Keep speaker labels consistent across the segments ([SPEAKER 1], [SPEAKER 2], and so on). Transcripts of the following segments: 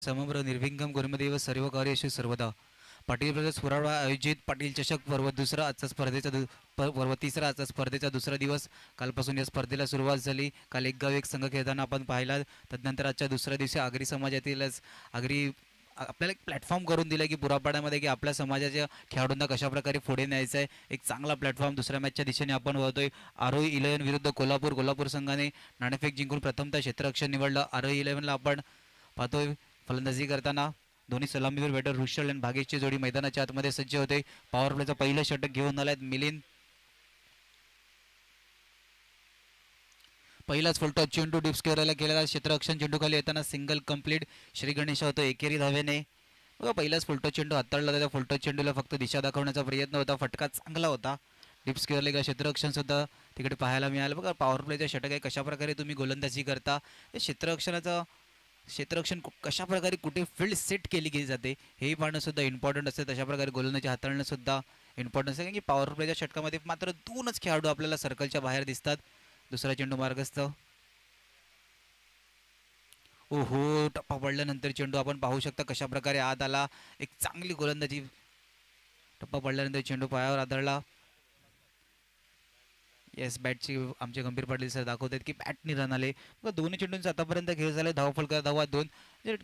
[SPEAKER 1] समग्र निर्विघ्न गुरुमदेव सर्व कार्येषु सर्वदा. पाटील ब्रदर्स पुरावा आयोजित पाटील चषक पर्व दुसरा आजचा स्पर्धेचा पर्व तिसरा आजचा स्पर्धेचा दुसरा दिवस. कालपासून या स्पर्धेला सुरुवात झाली. काल एक गाव एक संघ खेळताना आपण पाहिला. तदनंतर आजच्या दुसऱ्या दिवशी आगरी समाजातीलच आगरी आपल्याला एक प्लॅटफॉर्म करून दिला की पुरापाड्यामध्ये की आपल्या समाजाच्या खेळाडूंना कशाप्रकारे पुढे न्यायचं आहे. एक चांगला प्लॅटफॉर्म दुसऱ्या मॅचच्या दिशेने आपण वळतोय. आरोही 11 विरुद्ध कोल्हापूर संघाने नाणेफेक जिंकून प्रथमतः क्षेत्ररक्षण निवडलं. आरोही 11ला आपण पाहतोय फलंदाजी करताना दोन्ही सलामीवर बॅटर रुशल आणि भागेशची जोडी मैदानाच्या आतमध्ये सज्ज होते. पॉवर प्लेचं पहिलं षटक घेऊन आलाय मिलिंद. पहिलाच फुलटॉस चेंडू डिप्स केला केलेला क्षेत्ररक्षण चेंडू खाली येताना सिंगल कंप्लीट. श्री गणेश होतो एकेरी धावेने. बघा पहिलाच फुलटॉस चेंडू हाताळला. त्या फुलटॉस चेंडूला फक्त दिशा दाखवण्याचा प्रयत्न होता. फटका चांगला होता. डिप्स केले का क्षेत्ररक्षण सुद्धा तिकडे पाहायला मिळालं. बघा पॉवर प्लेचा षटक आहे. कशाप्रकारे तुम्ही गोलंदाजी करता. क्षेत्ररक्षण कशाप्रकारे कुठे फील्ड सेट केली गेली जाते हेही पाहणं सुद्धा इम्पॉर्टंट असते. तशाप्रकारे गोलंदाजी हाताळणं सुद्धा इम्पॉर्टंट आहे. की पॉवर प्लेच्या षटकामध्ये मात्र 2च खेळाडू आपल्याला सर्कलच्या बाहेर दिसतात. दुसरा चेंडू मार्गस्थ. ओहो टप्पा पडल्यानंतर चेंडू आपण पाहू शकता कशाप्रकारे आत आला. एक चांगली गोलंदाजी. टप्पा पडल्यानंतर चेंडू पायावर आदळला. येस बॅटची आमचे गंभीर पाटील सर दाखवतात की बॅटनी रन आले. दोन्ही चेंडूंचा आतापर्यंत खेळ झाले. धावफलका धावा 2.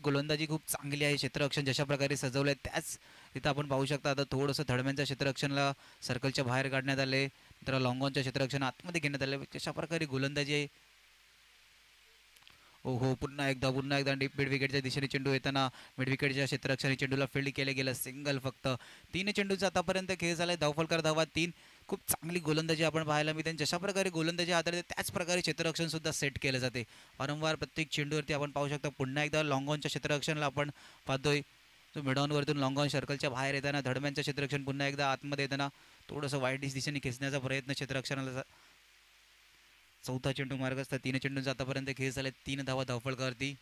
[SPEAKER 1] गोलंदाजी खूप चांगली आहे. क्षेत्ररक्षण जशा प्रकारे सजवलं आहे त्याच तिथं आपण पाहू शकता. आता थोडंसं थडम्यांच्या क्षेत्ररक्षणला सर्कलच्या बाहेर काढण्यात आले. तर लॉंगॉनच्या क्षेत्ररक्षण आतमध्ये घेण्यात आले. कशा प्रकारे गोलंदाजी आहे. ओहो पुन्हा एकदा डीप मिड विकेटच्या दिशेने चेंडू येताना मिड विकेटच्या क्षेत्ररक्षणी चेंडूला फील्ड केलं गेलं. सिंगल फक्त. 3 चेंडूचा आतापर्यंत खेळ झालाय. धावफलकार धावा 3. खूप चांगली गोलंदाजी आपण पाहायला मिळते. जशा प्रकारे गोलंदाजी हाताळते त्याच प्रकारे क्षेत्ररक्षण सुद्धा सेट केलं जाते. वारंवार प्रत्येक चेंडूवरती आपण पाहू शकता. पुन्हा एकदा लॉंगॉनच्या क्षेत्ररक्षणला आपण पाहतोय. तो मिडॉनवरतून लॉंगॉन सर्कलच्या बाहेर येताना धडम्यांचं क्षेत्ररक्षण पुन्हा एकदा आतमध्ये येताना थोडंसं वाईट दिशेने खेचण्याचा प्रयत्न क्षेत्ररक्षणाला. चौथा चेंडू मार्गस्थ. 3 चेंडूंचा आतापर्यंत खेळ झाले. 3 धावा धावफलकावरती.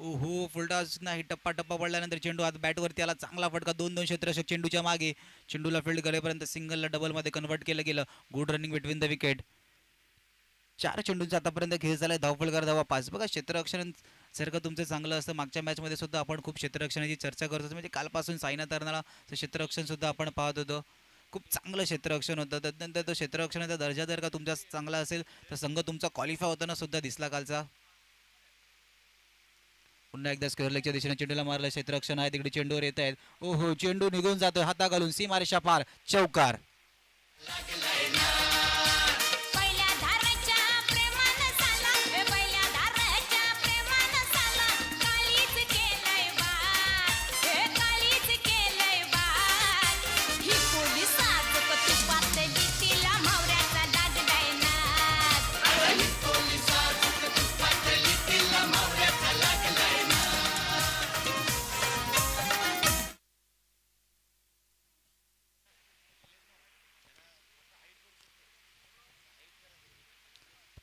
[SPEAKER 1] ओहो फुलटॉस नाही. टप्पा पडल्यानंतर चेंडू आता बॅटवरती आला. चांगला फटका. 2-2 क्षेत्ररक्षक चेंडूच्या मागे. चेंडूला फील्ड करेपर्यंत सिंगलला डबलमध्ये कन्वर्ट केलं गेलं. Good running between the wicket. 4 चेंडूंचा आतापर्यंत खेळ झालाय. धावफलकार धावा 5. बघा क्षेत्ररक्षण जर का तुमचं चांगलं असतं. मागच्या मॅचमध्ये सुद्धा आपण खूप क्षेत्ररक्षणाची चर्चा करतो. म्हणजे कालपासून सायना तरणाला क्षेत्ररक्षण सुद्धा आपण पाहत होतो. खूप चांगलं क्षेत्ररक्षण होतं. त्यानंतर तो क्षेत्ररक्षणाचा दर्जा जर का तुमचा चांगला असेल तर संघ तुमचा क्वालिफाय होताना सुद्धा दिसला कालचा. पुन्हा एकदा स्क्वेअर लेगच्या दिशेने चेंडूला मारलं. क्षेत्ररक्षण आहे तिकडे चेंडूवर येत आहेत. ओहो चेंडू निघून जातोय हाता घालून. सीमारेषा पार. चौकार.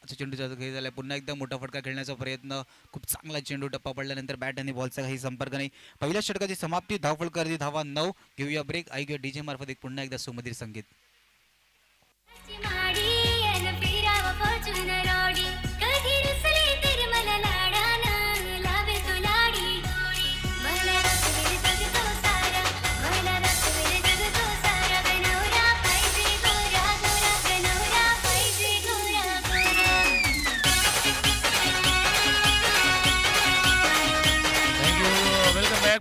[SPEAKER 1] चेंडूचा खेळ झाला. पुन्हा एकदा मोठा फटका खेळण्याचा प्रयत्न. खूप चांगला चेंडू. टप्पा पडल्यानंतर बॅट आणि बॉलचा काही संपर्क नाही. पहिल्या षटकाची समाप्ती. धावफलकावरती धावा 9. घेऊया ब्रेक. ऐकूया डीजे मार्फत एक पुन्हा एकदा सुमधीर संगीत.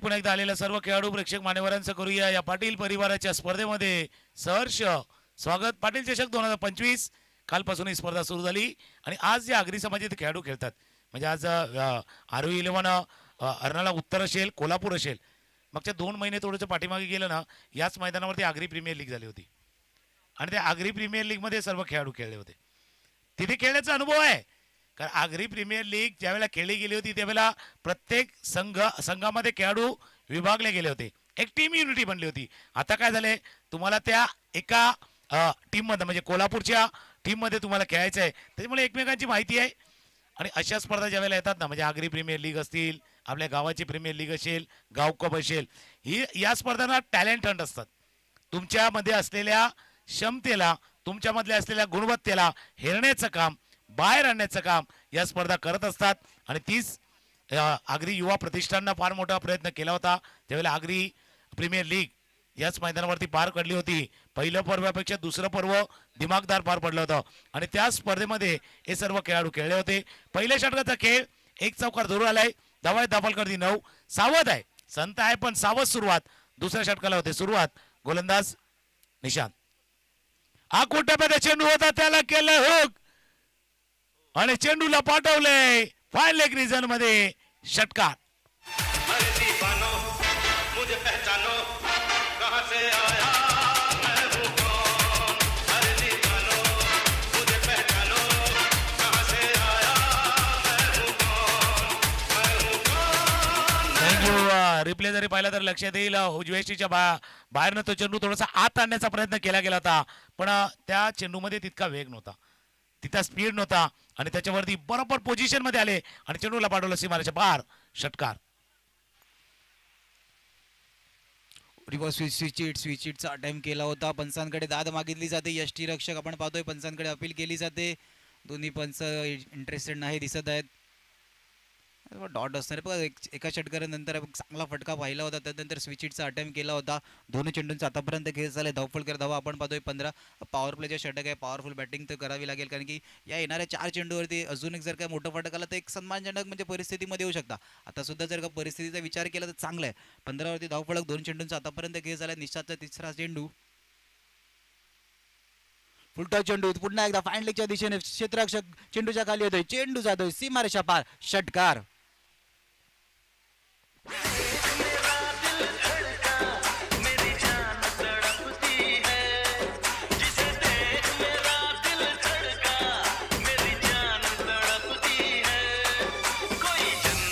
[SPEAKER 2] पुन्हा एकदा आलेल्या सर्व खेळाडू प्रेक्षक मान्यवरांचं करूया या पाटील परिवाराच्या स्पर्धेमध्ये सहर्ष स्वागत. पाटील चषक 2025 कालपासून ही स्पर्धा सुरू झाली आणि आज या आगरी समाजाचे खेळाडू खेळतात. म्हणजे आज आरोही 11 अर्नाळा उत्तर असेल, कोल्हापूर असेल. मागच्या 2 महिने थोडंसं पाठीमागे गेलं ना याच मैदानावरती आगरी प्रीमियर लीग झाली होती आणि त्या आगरी प्रीमियर लीगमध्ये सर्व खेळाडू खेळले होते. तिथे खेळण्याचा अनुभव आहे. कारण आगरी प्रीमियर लीग ज्यावेळेला खेळली गेली होती त्यावेळेला प्रत्येक संघामध्ये खेळाडू विभागले गेले होते. एक टीम युनिटी बनली होती. आता काय झालंय तुम्हाला त्या एका टीममध्ये म्हणजे कोल्हापूरच्या टीममध्ये तुम्हाला खेळायचं आहे. त्याच्यामुळे एकमेकांची माहिती आहे आणि अशा स्पर्धा ज्यावेळेला येतात ना म्हणजे आगरी प्रीमियर लीग असतील, आपल्या गावाची प्रीमियर लीग असेल, गाव कप असेल, ही या स्पर्धांना टॅलेंट हंट असतात. तुमच्यामध्ये असलेल्या क्षमतेला, तुमच्यामधल्या असलेल्या गुणवत्तेला हेरण्याचं काम बाहेर आणण्याचं काम या स्पर्धा करत असतात. आणि तीच आगरी युवा प्रतिष्ठाननं फार मोठा प्रयत्न केला होता. त्यावेळेला आगरी प्रीमियर लीग याच मैदानावरती पार पडली होती. पहिलं पर्वापेक्षा दुसरं पर्व दिमागदार पार पडलं होतं आणि त्या स्पर्धेमध्ये हे सर्व खेळाडू खेळले होते. पहिल्या षटकाचा खेळ एक चौकार धरून आलाय. धावा दाभोलकरती 9. सावध आहे, संत आहे पण सावध सुरुवात. दुसऱ्या षटकाला होते सुरुवात. गोलंदाज निशांत. आकुट्यामध्ये चेंडू होता, त्याला केलं हुक आणि चेंडूला पाठवलंय फाय लेग रिजन मध्ये. षटकार. रिप्ले जरी पाहिला तर लक्षात येईल उजव्याशीच्या बाहेरनं तो चेंडू थोडासा आत आणण्याचा प्रयत्न केला गेला होता, पण त्या चेंडूमध्ये तितका वेग नव्हता, तितका स्पीड नव्हता आणि त्याच्यावरती बरोबर पोझिशन मध्ये आले आणि चेंडूला पाठवलं सीमारेच्या बाहेर. षटकार.
[SPEAKER 1] रिव्हर्स स्विचिटचा अटेम्प्ट केला होता. पंचांकडे दाद मागितली जाते. यष्टी रक्षक आपण पाहतोय पंचांकडे अपील केली जाते. दोन्ही पंच इंटरेस्टेड नाही दिसत आहेत. डॉट असणार बघा. एका षटकारानंतर चांगला फटका पाहिला होता. त्यानंतर स्विचिटचा अटेम्प्ट केला होता. दोन्ही चेंडूंचा आतापर्यंत खेळ झाला. धावफलकर धावा आपण पाहतोय 15. पॉवर प्लेचे षटक आहे. पॉवरफुल बॅटिंग तर करावी लागेल, कारण की या येणाऱ्या 4 चेंडूवरती अजून एक जर काय मोठं फटक आला तर एक सन्मानजनक म्हणजे परिस्थितीमध्ये येऊ शकता. आता सुद्धा जर का परिस्थितीचा विचार केला तर चांगला आहे. 15 वरती धावफलक. 2 चेंडूंचा आतापर्यंत खेळ झाला. निशांतचा तिसरा चेंडू. फुलटा चेंडू पुन्हा एकदा फाईन लेगच्या दिशेने क्षेत्ररक्षक चेंडूच्या खाली येतोय. चेंडू जातोय सीमारेषा पार. षटकार.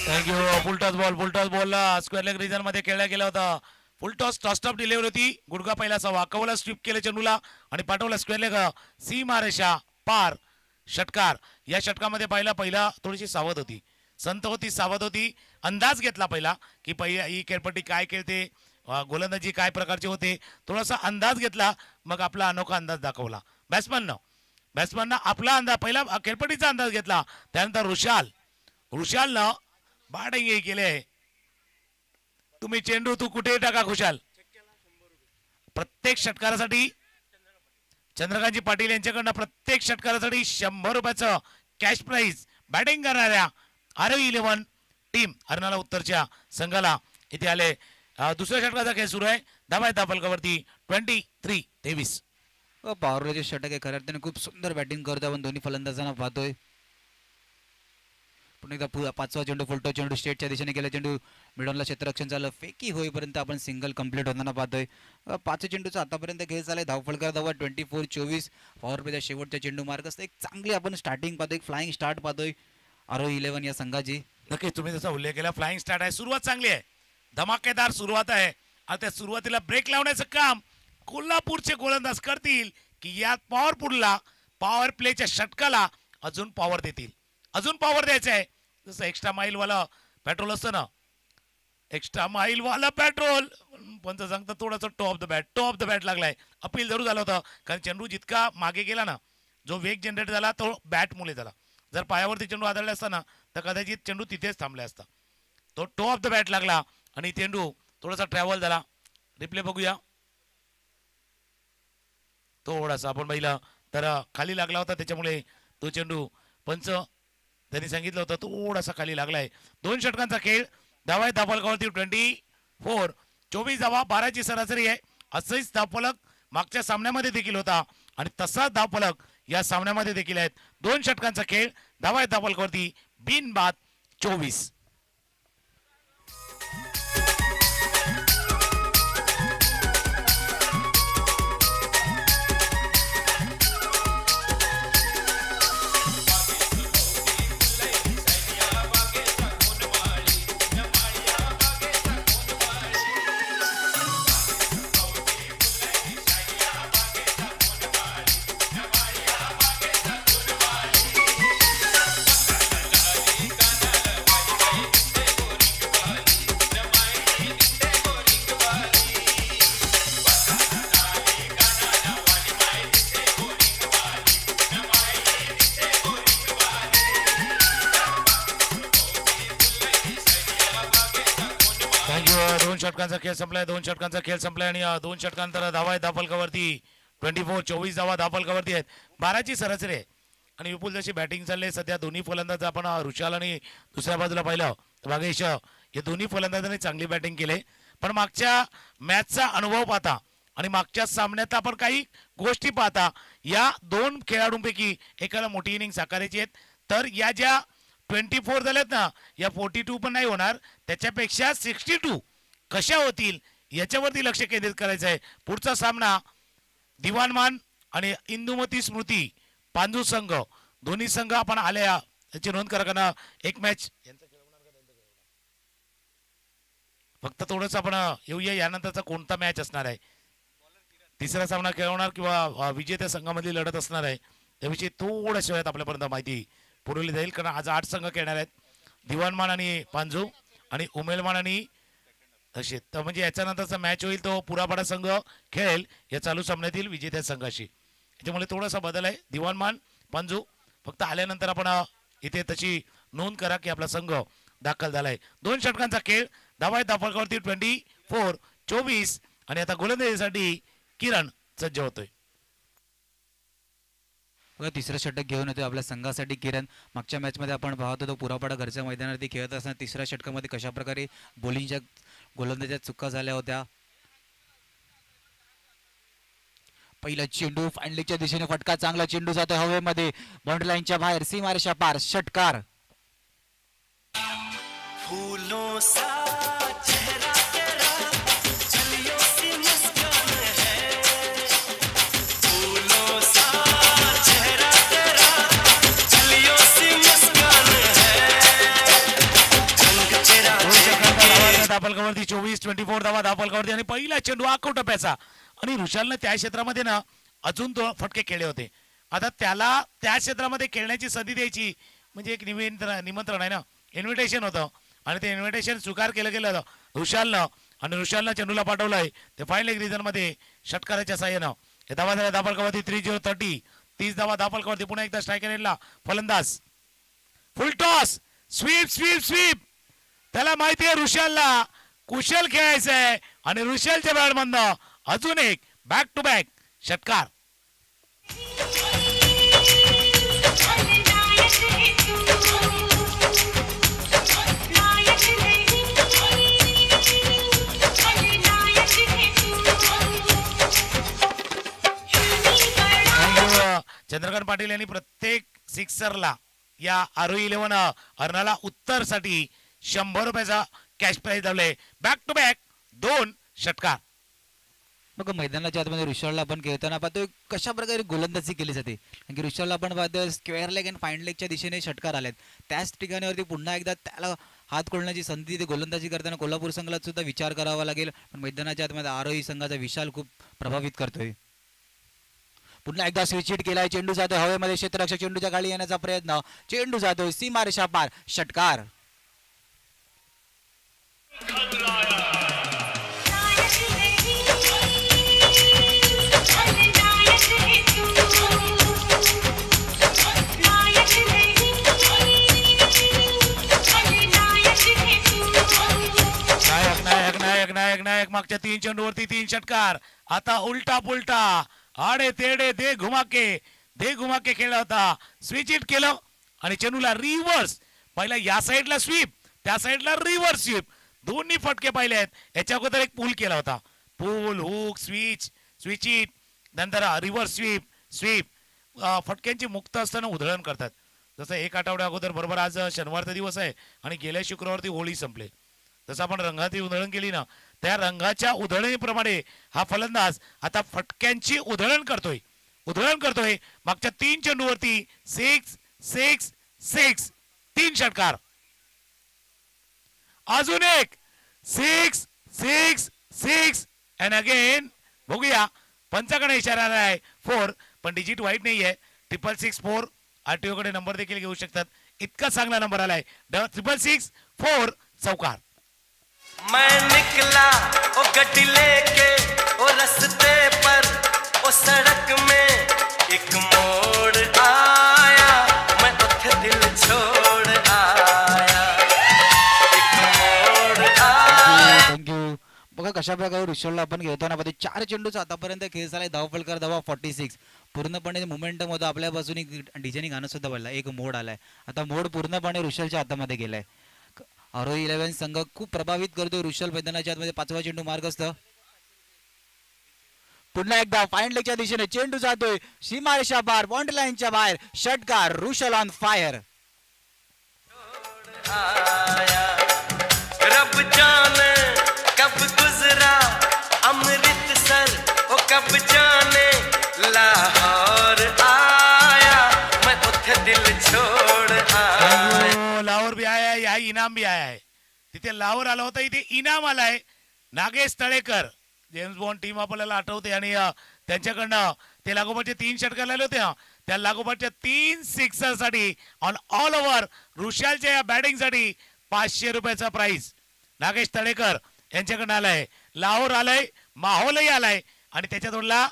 [SPEAKER 2] Thank you. Full toss ball square leg region मध्ये खेळला गेला होता. फुलटॉस टॉस्टअप डिलिव्हरी होती. गुडघा पहिला सवा कवला स्ट्रिप केले चेंडूला आणि पाठवला स्क्वेअर लेग सीमारेषा पार. षटकार. या षटकामध्ये पहिला थोडीशी सावध होती, संत होती, सावध होती. अंदाज घेतला पहिला की ही खेळपट्टी काय खेळते, गोलंदाजी काय प्रकारचे होते, थोडासा अंदाज घेतला. मग आपला अनोखा अंदाज दाखवला बॅट्समननं आपला अंदाज पहिला खेळपट्टीचा अंदाज घेतला. त्यानंतर रुशालनं बॅटिंग केले. तुम्ही चेंडू तू कुठेही टाका खुशाल. प्रत्येक षटकारासाठी चंद्रकांतजी पाटील यांच्याकडनं प्रत्येक षटकारासाठी 100 रुपयाचं कॅश प्राइज बॅटिंग करणाऱ्या RO11 टीम हरणाला उत्तरच्या संघाला इथे आले. दुसऱ्या षटकाचा खेळ सुरू आहे. धावा दाभोलकरवरती 23-23.
[SPEAKER 1] पॉवरचे षटक आहे. खऱ्या अर्थाने खूप सुंदर बॅटिंग करतो आपण दोन्ही फलंदाजांना पाहतोय. पुन्हा एकदा 5वा चेंडू फुलटो चेंडू स्टेटच्या दिशेने गेला. चेंडू मिडॉनला क्षेत्ररक्षण झालं. फेकी होईपर्यंत आपण सिंगल कंप्लीट होताना पाहतोय. 5 चेंडूचा आतापर्यंत खेळ झालाय. धावफलकर धावा 24-24. पॉवर प्लेच्या शेवटच्या चेंडू मार्क असतं. एक चांगली आपण स्टार्टिंग पाहतोय, फ्लाइंग स्टार्ट पाहतोय RO11 या संघाची.
[SPEAKER 2] नक्कीच तुम्ही जसा उल्लेख केला, फ्लाइंग स्टार्ट आहे. सुरुवात चांगली आहे, धमाकेदार सुरुवात आहे. आता त्या सुरुवातीला ब्रेक लावण्याचं काम कोल्हापूरचे गोलंदाज करतील की या पॉवर प्लेच्या षटकाला अजून पॉवर देतील. अजून पॉवर द्यायचं आहे. जसं एक्स्ट्रा माईल वाला पेट्रोल असतं ना, एक्स्ट्रा माईल वाला पेट्रोल पण सांगता थोडंसं टॉप ऑफ द बॅट लागलाय. अपील जरूर झालं होतं, कारण चेंडू जितका मागे गेला ना, जो वेग जनरेट झाला तो बॅट मुळे झाला. जर पायावरती चेंडू आदळला असता ना तर कदाचित चेंडू तिथेच थांबला असता. तो टॉप ऑफ द बॅट लागला आणि चेंडू थोडासा ट्रॅव्हल झाला. रिप्ले बघूया. थोडासा आपण पाहिलं तर खाली लागला होता, त्याच्यामुळे तो चेंडू पंच त्यांनी सांगितलं होतं थोडासा खाली लागलाय. 2 षटकांचा खेळ. धावा दाभोलकरवरती 24 धावा, 12ची सरासरी आहे. असंच धावफलक मागच्या सामन्यामध्ये देखील होता आणि तसाच धावफलक या सामन्यामध्ये देखील आहेत. 2 षटकांचा खेळ. धावा दाभोलकरवरती बिनबाद 24. षटकांचा खेळ संपलाय, 2 षटकांचा खेळ संपलाय आणि 2 षटकांतर धावा आहेत धापलकावरती 24 धावा धापलकावरती आहेत. 12ची सरासरी आहे. आणि विपुल जशी बॅटिंग चालली सध्या दोन्ही फलंदाज आपण ऋषाल आणि दुसऱ्या बाजूला पाहिलं तर भागेश हे दोन्ही फलंदाजांनी चांगली बॅटिंग केली. पण मागच्या मॅचचा अनुभव पाहता आणि मागच्या सामन्यात आपण काही गोष्टी पाहता या 2 खेळाडूंपैकी एकाला मोठी इनिंग साकारायची आहेत. तर या ज्या 24 झाल्यात ना या 42 पण नाही होणार, त्याच्यापेक्षा 62 कशा होतील याच्यावरती लक्ष केंद्रित करायचं आहे. पुढचा सामना दिवानमान आणि इंदुमती स्मृती पांजू संघ दोन्ही संघ आपण आल्या याची नोंद करा. कारण एक मॅच फक्त थोडंसं आपण येऊया यानंतरचा कोणता मॅच असणार आहे, तिसरा सामना खेळवणार किंवा विजेत्या संघामधली लढत असणार आहे त्याविषयी थोड्याशा वेळात आपल्यापर्यंत माहिती पुरवली जाईल. कारण आज 8 संघ खेळणार आहेत, दिवानमान आणि पांजू आणि उमेलमान आणि असे. तर म्हणजे याच्यानंतरचा मॅच होईल तो पुरापाडा संघ खेळेल या चालू सामन्यातील विजेत्या संघाशी. त्याच्यामुळे थोडासा बदल आहे. दिवानमान पांजू फक्त आल्यानंतर आपण इथे तशी नोंद करा की आपला संघ दाखल झालाय. 2 षटकांचा खेळ धावा आहेत धापलकावरती 24 आणि आता गोलंदाजीसाठी किरण सज्ज होतोय.
[SPEAKER 1] बघा तिसरं षटक घेऊन येतोय आपल्या संघासाठी किरण. मागच्या मॅचमध्ये आपण पाहत होतो पुरापाडा घरच्या मैदानावरती खेळत असताना तिसऱ्या षटकामध्ये कशा प्रकारे बॉलिंगच्या गोलंदाजीच्या चुका झाल्या होत्या. पहिला चेंडू फाइनलीच्या दिशेने फटका, चांगला चेंडू जातो हवेमध्ये बाउंड्री लाईनच्या बाहेर, सीमारेषा पार, षटकार. फूलों सा चेहरा तेरा, चलियो सी मुस्कान है. फूलों सा चेहरा तेरा, चलियो सी मुस्कान है. रंग तेरा
[SPEAKER 2] धापलकावरती 24 धावा धापलकावरती आणि पहिला चेंडू आखूट टप्प्याचा. आणि ऋषालनं त्या क्षेत्रामध्ये ना अजून 2 फटके खेळले होते. आता त्याला त्या क्षेत्रामध्ये खेळण्याची संधी द्यायची म्हणजे एक निमंत्रण आहे ना, इन्व्हिटेशन होतं आणि ते इन्व्हिटेशन स्वीकार केलं गेलं ऋषालनं आणि ऋषालनं चेंडूला पाठवलंय ते फाईन लेग रिजन मध्ये षटकाराच्या साह्यानं. हे धावा झाल्या धापलकावरती 30 धावा धापलकावरती. पुन्हा एकदा स्ट्रायकर एंडला फलंदाज, फुल टॉस, स्वीप. त्याला माहिती आहे ऋषालला कुशल खेळायचं आहे आणि ऋषालच्या बॅटमधनं अजून एक बॅक टू बॅक षटकार. चंद्रकांत पाटील यांनी प्रत्येक सिक्सरला या आरोही 11 अर्नाला उत्तरसाठी 100 रुपयाचा कॅश प्राइज लावले. बॅक टू बॅक 2 षटकार.
[SPEAKER 1] मग मैदानाच्या आतमध्ये ऋषालला आपण खेळताना पाहतोय कशा प्रकारे गोलंदाजी केली जाते. कारण की ऋषालला आपण पाहतोय स्क्वेअर लेग आणि फाईन लेगच्या दिशेने षटकार आलेत. त्याच ठिकाणावरती पुन्हा एकदा त्याला हात खोलण्याची संधी ते गोलंदाजी करताना कोल्हापूर संघाला सुद्धा विचार करावा लागेल. पण मैदानाच्या आतमध्ये आरोही संघाचा विशाल खूप प्रभावित करतोय. पुन्हा एकदा स्विच हिट केलाय, चेंडू जातोय हवेमध्ये, क्षेत्ररक्षक चेंडूच्या गाडी येण्याचा प्रयत्न, चेंडू जातोय सीमारेषा पार, षटकार.
[SPEAKER 2] नायक मागच्या 3 चेंडूवरती 3 षटकार. आता उलटा पुलटा आडे तेडे दे घुमा के खेळला होता. स्विच हिट केलं आणि चेंडूला रिव्हर्स, पहिला या साईडला स्वीप त्या साईडला रिव्हर्स स्वीप, दोन्ही फटके पाहिले आहेत. याच्या अगोदर एक पूल केला होता, पूल हुक स्विच हिट, नंतर रिव्हर्स स्वीप. फटक्यांची मुक्त असताना उधळण करतात. जसं 1 आठवड्या अगोदर बरोबर आज शनिवारचा दिवस आहे आणि गेल्या शुक्रवारती होळी संपले, जसं आपण रंगाची उधळण केली ना त्या रंगाच्या उधळणीप्रमाणे हा फलंदाज आता फटक्यांची उधळण करतोय. मागच्या 3 चेंडूवरती 6 3 षटकार. अजून एक 6 अँड अगेन. बघूया पंचाकडे इशारा आहे 4, पण डिजिट वाईट नाहीये. 666 आरटीओ कडे नंबर देखील घेऊ शकतात, इतका चांगला नंबर आलाय. 666 चौकार.
[SPEAKER 3] मैं निकला ओ गड्डी लेके ओ रस्ते पर ओ सड़क में एक मोड़ आया, मैं उठे दिल छोड़ आया, एक मोड़ आया.
[SPEAKER 1] थँक्यू. कशा प्रकारे ऋषभला आपण घेताना पाहतो 4 चेंडूचा आतापर्यंत खेळ झालाय. धावफलकार धावा 46. पूर्णपणे मोमेंटम होतं आपल्यापासून. एक डीजेनी गाणं सुद्धा बोलला, एक मोड आलाय. आता मोड पूर्णपणे ऋषभच्या हातामध्ये गेलाय. आरोही 11 संघ खूप प्रभावित करतोय ऋषभ मैदानाच्या आतमध्ये. 5वा चेंडू मार्गस्थ. पुन्हा एकदा फाईन लेगच्या दिशेने चेंडू जातोय सीमारेषा पार, बॉन्ड लाईनच्या बाहेर. षटकार, ऋषभ ऑन फायर.
[SPEAKER 3] आया रब जाने कब गुजरा अमृतसर ओ कब जाने लाहौर आया मैं उठे दिल छोड़ आया.
[SPEAKER 2] लाहोर भी आया है, या इनाम भी आया है. तिथे लाहोर आला होता, इथे इनाम आलाय. Nagesh Talekar, James bond team आपल्याला आठवते. आणि त्यांच्याकडनं ते लागोपाठचे 3 षटकार लावले होते. त्या लागोपाठच्या 3 सिक्सरसाठी ऑन ऑल ओव्हर ऋषालच्या या बॅटिंगसाठी 500 रुपयाचा प्राइस नागेश तळेकर यांच्याकडनं आलाय. लाहोर आलाय, माहोलही आलाय आणि त्याच्या तोडला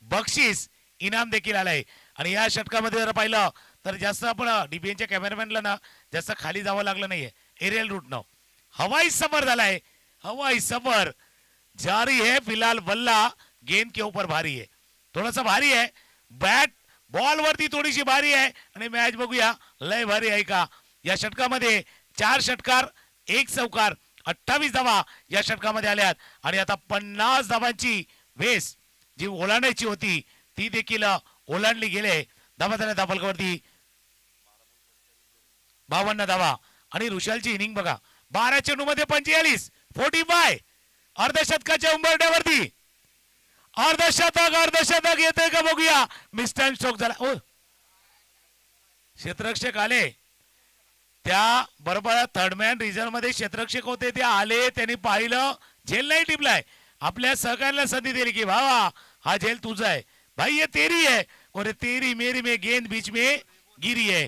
[SPEAKER 2] बक्षीस इनाम देखील आलाय. आणि या षटकामध्ये जर पाहिलं तर जास्त आपण डीबीएनच्या कॅमेरामॅनला ना जास्त खाली जावं लागलं नाहीये. एरियल रूटनं हवाई सफर झालाय. हवाई सफर जारी है. फिलहाल बल्ला गेंद के ऊपर भारी है, थोड़ा सा भारी है. बॅट बॉल वरती थोडीशी भारी आहे. आणि मॅच बघूया लय भारी आहे का. या षटकामध्ये 4 षटकार 1 चौकार 28 धावा या षटकामध्ये आल्यात. आणि आता 50 धावांची वेस जी ओलांडायची होती ती देखील ओलांडली गेले. धावा झाल्या धावफलकावरती 52 धावा. आणि ऋषालची इनिंग बघा, 12 चेंडूमध्ये 45, 45 अर्धशतकाच्या उंबरठ्यावरती. अर्धशतक येते का बघूया. मिस्टर स्ट्रोक झाला. ओ क्षेत्ररक्षक आले, त्या बरोबर थर्डमॅन रिझर्व मध्ये क्षेत्ररक्षक होते, ते आले, त्यांनी पाहिलं, झेल नाही टिपलाय. आपल्या सहकार्याला संधी दिली की भावा हा झेल तुझा आहे भाई, ये तेरी है. और तेरी मेरी में गेंद बीच में गिरी है.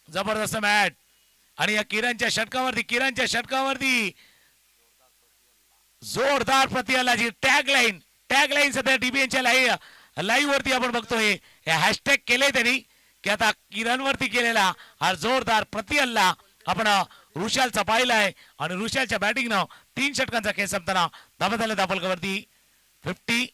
[SPEAKER 2] जबरदस्त मॅच. आणि या किरणच्या षटकावरती जोरदार प्रतिहल्लाची टॅग लाईन सध्या डीबीएनच्या लाईव्ह वरती आपण बघतोय. हॅशटॅग केले त्यांनी की आता किरण वरती केलेला हा जोरदार प्रतिहल्ला आपण ऋषालचा पाहिलाय. आणि ऋषालच्या बॅटिंगनं 3 षटकांचा खेळ संपताना धावा झाल्या धावफलकावरती 53.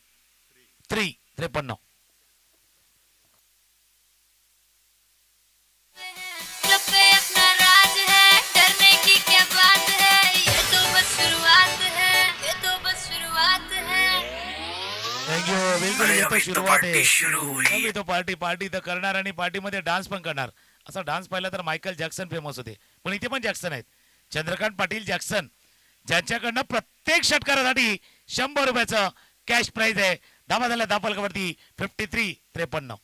[SPEAKER 2] बिलकुल येतो सुरुवात आहे. तो पार्टी तर करणार आणि पार्टीमध्ये डान्स पण करणार. असा डान्स पाहिला तर मायकल जॅक्सन फेमस होते, पण इथे पण जॅक्सन आहेत. चंद्रकांत पाटील जॅक्सन, ज्यांच्याकडनं प्रत्येक षटकारासाठी 100 रुपयाचं कॅश प्राइज आहे. धावा झाल्या धावफलकावरती 53-53.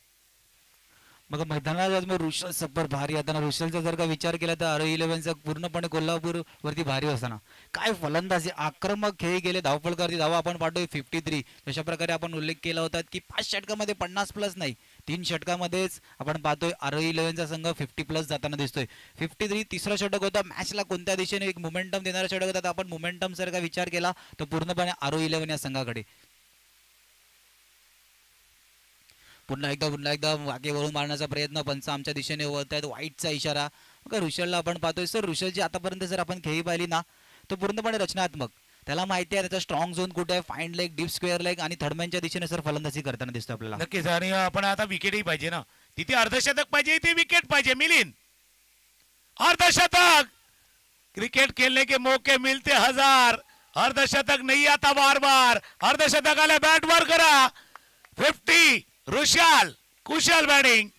[SPEAKER 1] मग मैदानात ऋषभ सप्पर भारी. आता ऋषभचा जर का विचार केला तर आरोही 11चा पूर्णपणे कोल्हापूर वरती भारी असताना काय फलंदाजी, आक्रमक खेळ गेले. धावफलकावरती धावा आपण पाठवतोय 53. तशा प्रकारे आपण उल्लेख केला होता की 5 षटकामध्ये 50 प्लस नाही, 3 षटकामध्येच आपण पाहतोय आरोही 11चा संघ 50 प्लस जाताना दिसतोय. 53 तिसरं षटक होतं. मॅचला कोणत्या दिशेने एक मोमेंटम देणारा षटक होता. आपण मोमेंटम जर का विचार केला तर पूर्णपणे आरोही 11 या संघाकडे. पुन्हा एकदा वाके वळून मारण्याचा प्रयत्न, पंच आमच्या दिशेने वळत आहेत. वाईटचा इशारा. मग ऋषभला आपण पाहतोय सर, ऋषभची आतापर्यंत जर आपण खेळी पाहिली ना तर पूर्णपणे रचनात्मक. त्याला माहिती आहे त्याचा स्ट्रॉंग झोन कुठे आहे, fine leg, deep square leg आणि थर्डमॅनच्या दिशेने सर फलंदाजी करताना दिसतो आपल्याला.
[SPEAKER 2] नक्कीच. आणि आपण आता विकेटही पाहिजे ना, तिथे अर्धशतक पाहिजे, इथे विकेट पाहिजे. मिलिंद अर्धशतक. क्रिकेट खेलने के मौके मिलते 1000. अर्धशतक नहीं आता बार बार. अर्धशतक आले, बॅट वर करा. 50 ऋषाल, कुशल बॅटिंग.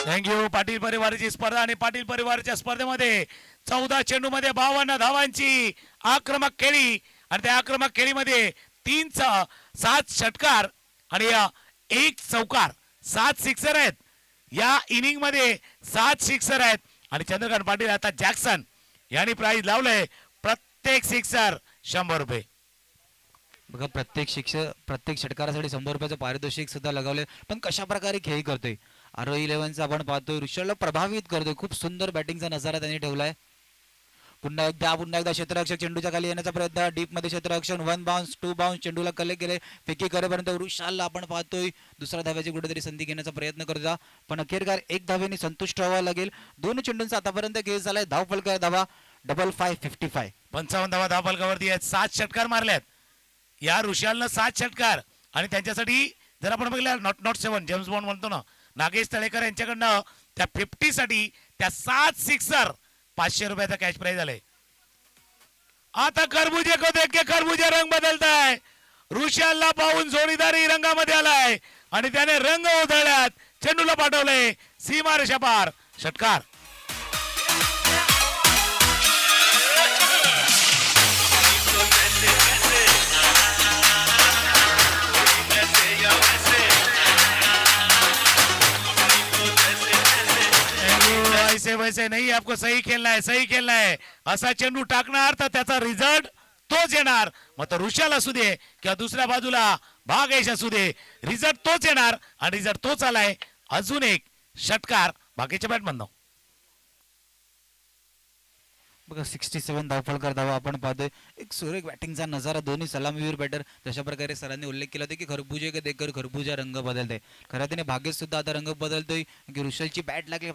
[SPEAKER 2] थँक्यू. पाटील परिवाराची स्पर्धा आणि पाटील परिवाराच्या स्पर्धेमध्ये 14 चेंडूमध्ये 52 धावांची आक्रमक खेळी. आणि त्या आक्रमक खेळीमध्ये 7 षटकार आणि 1 चौकार, 7 सिक्सर आहेत. या इनिंग मध्ये 7 सिक्सर आहेत. आणि चंद्रकांत पाटील आता जॅक्सन यांनी प्राइज लावलंय प्रत्येक सिक्सर 100 रुपये.
[SPEAKER 1] बघा प्रत्येक षटकारासाठी 100 रुपयाचं पारितोषिक सुद्धा लगावले. पण कशा प्रकारे खेळ करतोय आरो 11चा आपण पाहतोय ऋषभला प्रभावित करतोय. खूप सुंदर बॅटिंगचा नजारा त्यांनी ठेवलाय. पुन्हा एकदा क्षेत्ररक्षक चेंडूच्या खाली येण्याचा प्रयत्न. डीप मध्ये क्षेत्ररक्षण 1 बाउन्स 2 बाउन्स चेंडूला कलेक्ट केले. फेकी करेपर्यंत वृषालला आपण पाहतोय दुसऱ्या धाव्याची कुठेतरी संधी घेण्याचा प्रयत्न करता, पण अखेरकार एक धावेने संतुष्ट व्हावं लागेल. 2 चेंडूंचा आतापर्यंत खेळ झालाय. धावफलक धावा 55
[SPEAKER 2] 55 धावा धावफलकावरती आहेत. 7 षटकार मारल्यात या ऋषालनं, 7 षटकार. आणि त्यांच्यासाठी जर आपण बघितलं नॉट 7 जेम्स बॉन्ड म्हणतो ना, नागेश तळेकर यांच्याकडनं त्या 50 साठी त्या 7 सिक्सर 500 रुपयाचा कॅश प्राइज आलाय. आता खरबुजे को देख के खरबुजे रंग बदलताय. ऋषालला पाहून जोडीदारी रंगामध्ये आलाय आणि त्याने रंग उधळल्यात. चेंडूला पाठवलंय सीमा रेषा पार. षटकार. ऐसे वैसे नाही, आपको सही खेळना है, सही खेळना है. असा चेंडू टाकणार तर त्याचा रिझल्ट तोच येणार. मग तर ऋषाल असू दे किंवा दुसऱ्या बाजूला भागेश असू दे, रिझल्ट तोच येणार आणि रिझल्ट तोच आलाय. अजून एक षटकार भागेशच्या बॅटमधनं.
[SPEAKER 1] बघा 67 धावफलकार धावा आपण पाहतोय. एक सुरेख बॅटिंगचा नजारा. दोन्ही सलामीवीर बॅटर. तशा प्रकारे सरांनी उल्लेख केला होता की खरबुजे का देखकर खरबुजा रंग बदलते. खरं त्याने भागेश सुद्धा आता रंग बदलतोय की ऋषलची बॅट लागली.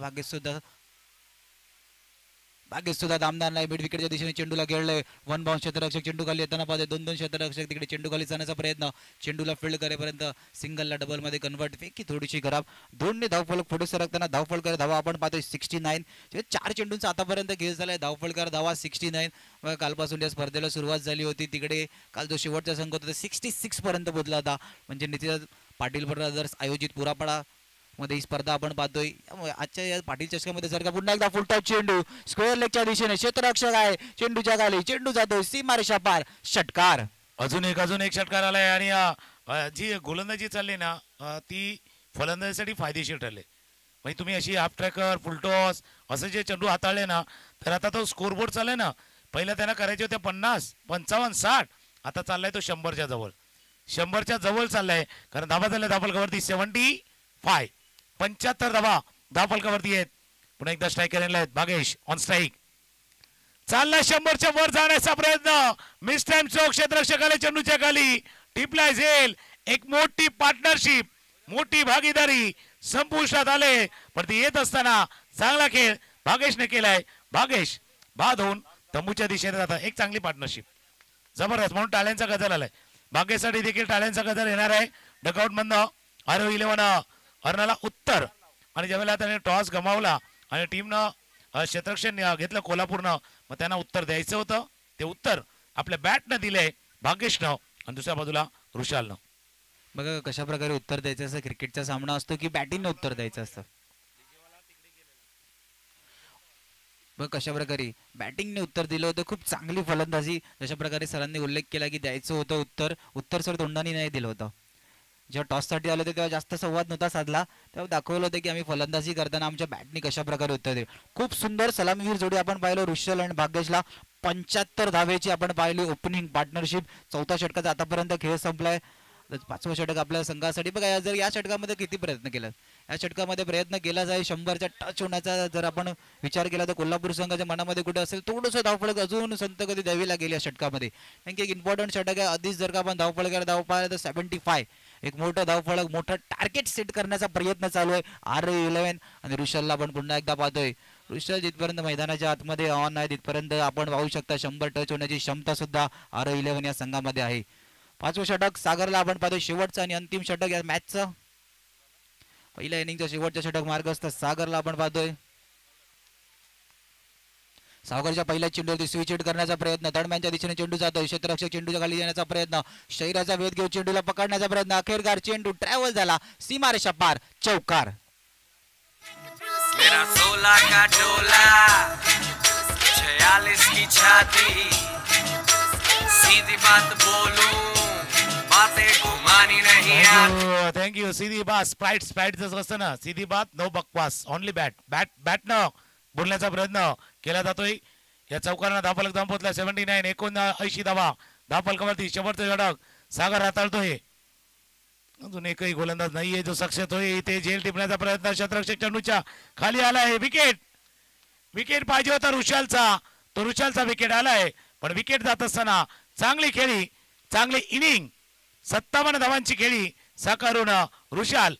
[SPEAKER 1] भागेश सुद्धा दामदार नाही. मिड विकेटच्या दिशेने चेंडूला खेळलंय. 1 बाउन्स क्षेत्ररक्षक चेंडू खाली येताना पाहतोय. 2 क्षेत्ररक्षक तिकडे चेंडू खाली जाण्याचा प्रयत्न. चेंडूला फील्ड करेपर्यंत सिंगलला डबल मध्ये कन्वर्ट. फेकी थोडीशी खराब. 2 धावफलक पुढे सरकताना धावफलकार धावा आपण पाहतोय 69. 4 चेंडूंचा आतापर्यंत खेळ झालाय. धावफलकार धावा 69. कालपासून या स्पर्धेला सुरुवात झाली होती. तिकडे काल जो शेवटचा संघ होता 66 पर्यंत पोहोचला होता. म्हणजे नितीन पाटील ब्रदर्स आयोजित पुरापाडा मध्ये ही स्पर्धा आपण पाहतोय. आजच्या या पाटील चषकामध्ये जर का पुन्हा एकदा फुल टॉप चेंडू स्क्वेअर लेगच्या दिशेने क्षेत्ररक्षक आहे. चेंडूच्या खाली चेंडू जातोय सीमारेषा पार. षटकार.
[SPEAKER 2] अजून एक षटकार आलाय. आणि जी गोलंदाजी चालली ना ती फलंदाजीसाठी फायदेशीर ठरले. म्हणजे तुम्ही अशी हाफ ट्रॅकर फुलटॉस असे जे चेंडू हाताळले ना, तर आता तो स्कोरबोर्ड चाललाय ना. पहिला त्यांना करायचे होते 50 55 60, आता चाललाय तो 100च्या जवळ. 100च्या जवळ चाललाय. कारण धाबा झाल्या धावफलकावरती 75. 75 धावा धावफलकावरती आहेत. पुन्हा एकदा स्ट्रायकर आहेत भागेश ऑन स्ट्राईक. चालला 100च्या वर जाण्याचा प्रयत्न. मिस टाइम चौक क्षेत्ररक्षकाला चेंडूच्या खाली टिपलाय झेल. एक मोठी पार्टनरशिप, मोठी भागीदारी संपुष्टात आले. पण ती येत असताना चांगला खेळ भागेशने केलाय. भागेश बाद होऊन तंबूच्या दिशेने जातात. एक चांगली पार्टनरशिप जबरदस्त. म्हणून टाळ्यांचा गजर आलाय. भागेशसाठी देखील टाळ्यांचा गजर येणार आहे. डकआउट मधनं आरो 11 अर्नाला उत्तर. आणि ज्यावेळेला त्याने टॉस गमावला आणि टीमनं क्षेत्ररक्षण घेतलं कोल्हापूरनं, मग त्यांना उत्तर द्यायचं होतं. ते उत्तर आपल्या बॅटनं दिलंय भागेशनं आणि दुसऱ्या बाजूला ऋषालनं.
[SPEAKER 1] बघा कशा प्रकारे उत्तर द्यायचं असतं. क्रिकेटचा सामना असतो की बॅटिंगने उत्तर द्यायचं असतं. बघ कशा प्रकारे बॅटिंगने उत्तर दिलं होतं. खूप चांगली फलंदाजी. जशा प्रकारे सरांनी उल्लेख केला की द्यायचं होतं उत्तर सर तोंडाने नाही दिलं होतं. जेव्हा टॉससाठी आले होते तेव्हा जास्त संवाद नव्हता साधला. तेव्हा दाखवलं होतं की आम्ही फलंदाजी करताना आमच्या बॅटने कशा प्रकारे उत्तर दे. खूप सुंदर सलामीवीर जोडी आपण पाहिलो ऋषल आणि भाग्यशला. 75 धावेची आपण पाहिली ओपनिंग पार्टनरशिप. 4था षटकाचा आतापर्यंत खेळ संपलाय. 5वं षटक आपल्या संघासाठी. बघा जर या षटकामध्ये किती प्रयत्न केला. या षटकामध्ये प्रयत्न केला जाईल 100च्या टच होण्याचा. जर आपण विचार केला तर कोल्हापूर संघाच्या मनामध्ये कुठे असेल थोडंसं धावफलक अजून संतगती द्यावी लागेल या षटकामध्ये. कारण की एक इम्पॉर्टंट षटक आहे. आधीच जर का आपण धावफलकाला धाव पाहिला तर 75. एक मोठं धावफलक, मोठं टार्गेट सेट करण्याचा प्रयत्न चालू आहे आरो 11. आणि ऋषलला आपण पुन्हा एकदा पाहतोय. ऋषल जिथपर्यंत मैदानाच्या आतमध्ये ऑन आहे तिथपर्यंत आपण पाहू शकता 100 टच होण्याची क्षमता सुद्धा आरो 11 या संघामध्ये आहे. 5वं षटक सागरला आपण पाहतोय. शेवटचं आणि अंतिम षटक या मॅचचं. पहिल्या इनिंगचं शेवटचं षटक मार्गस्थ सागरला आपण पाहतोय. सागरच्या पहिल्या चेंडूवरती स्विच हिट करण्याचा प्रयत्न. दरम्यानच्या दिशेने चेंडू जातोय. क्षेत्ररक्षक चेंडूच्या खाली येण्याचा प्रयत्न. शरीराचा वेध घेऊन चेंडूला पकडण्याचा प्रयत्न. अखेरकार चेंडू ट्रॅव्हल झाला सीमारेषा पार. चौकार.
[SPEAKER 3] मेरा 16 का डोला 46 की छाती सीधी बात बोलूं बातें घुमानी नहीं आती.
[SPEAKER 2] थँक्यू. सीधी बात स्प्राईट जसं असतं ना, सीधी बात नो बकवास ओनली बॅटनं बोलण्याचा प्रयत्न केला जातोय. या चौकारांना धावफलक धाव पोहोचला 79. 79 धावा धावफलकावरती. शेवटचं षटक सागर हाताळतोय. अजून एकही गोलंदाज नाहीये जो सक्षम होईल. इथे झेल टिपण्याचा प्रयत्न क्षेत्ररक्षक चेंडूच्या खाली आलाय. विकेट पाहिजे होता ऋषालचा, तो ऋषालचा विकेट आलाय. पण विकेट जात असताना चांगली खेळी, चांगली इनिंग, 57 धावांची खेळी साकारून ऋषाल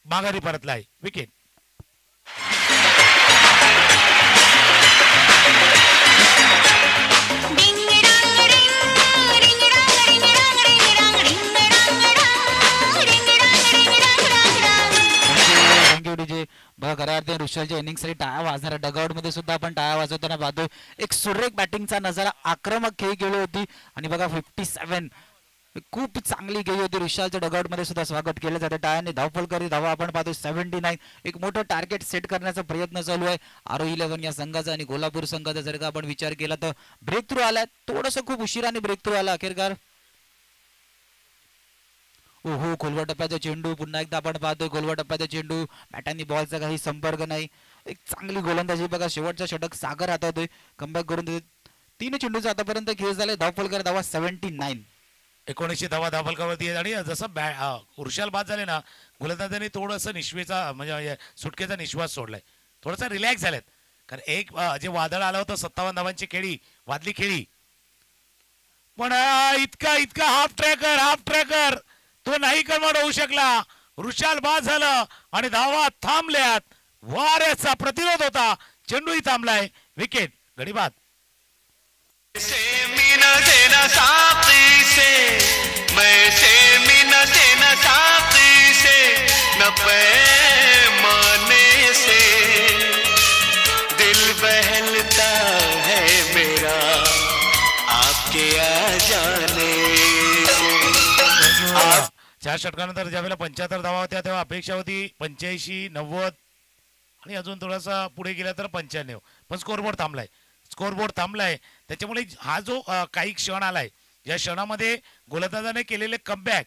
[SPEAKER 2] माघारी परतलाय. विकेट.
[SPEAKER 1] बघा खऱ्या अर्थाने ऋषालच्या इनिंगसाठी टाळ्या वाजणाऱ्या डगआउट मध्ये सुद्धा आपण टाळ्या वाजवताना पाहतोय. एक सुरेख बॅटिंगचा नजारा, आक्रमक खेळी गेली होती आणि बघा 57 खूप चांगली गेली होती. ऋषालच्या डगआउट मध्ये सुद्धा स्वागत केलं जातं टाळ्याने. धावफल करी धावा आपण पाहतोय 79. एक मोठं टार्गेट सेट करण्याचा प्रयत्न चालू आहे RO11 या संघाचा आणि कोल्हापूर संघाचा. जर का आपण विचार केला तर ब्रेक थ्रू आलाय, थोडंसं खूप उशिराने ब्रेक थ्रू आला अखेरकार. ओहो, खोलवा टप्प्याचा चेंडू पुन्हा एकदा आपण पाहतोय. खोलवा टप्प्याचा चेंडू, बॅटांनी बॉलचा काही संपर्क नाही. एक चांगली गोलंदाजी बघा. शेवटचा षटक सागर हातावतोय, कमबॅक करून देत. 3 चेंडूचा आतापर्यंत खेळ झालाय. धावफल कर धावा 79.
[SPEAKER 2] 19 धावा धावफलकावरती आहेत. आणि जसं ऋषाल बाद झाले ना, गोलंदाजांनी थोडंसं निश्वेचा म्हणजे सुटकेचा निश्वास सोडलाय, थोडासा रिलॅक्स झालेत. कारण एक जे वादळ आलं होतं 57 धावांची खेळी, वादली खेळी, पण इतका हाफ ट्रॅकर तो नाही कन्वर्ट होऊ शकला. ऋषाल बाद झालं आणि धावा थांबल्यात. वाऱ्याचा प्रतिरोध होता, चेंडूही थांबलाय. विकेट. गडी बाद.
[SPEAKER 3] दिल बहलता है मेरा आपके आ जाने.
[SPEAKER 2] 4 षटकानंतर ज्यावेळेला 75 धावा होत्या तेव्हा अपेक्षा होती 85, 90 आणि अजून थोडासा पुढे गेला तर 95. पण स्कोरबोर्ड थांबलाय. त्याच्यामुळे हा जो काही क्षण आलाय, या क्षणामध्ये गोलंदाजाने केलेले कमबॅक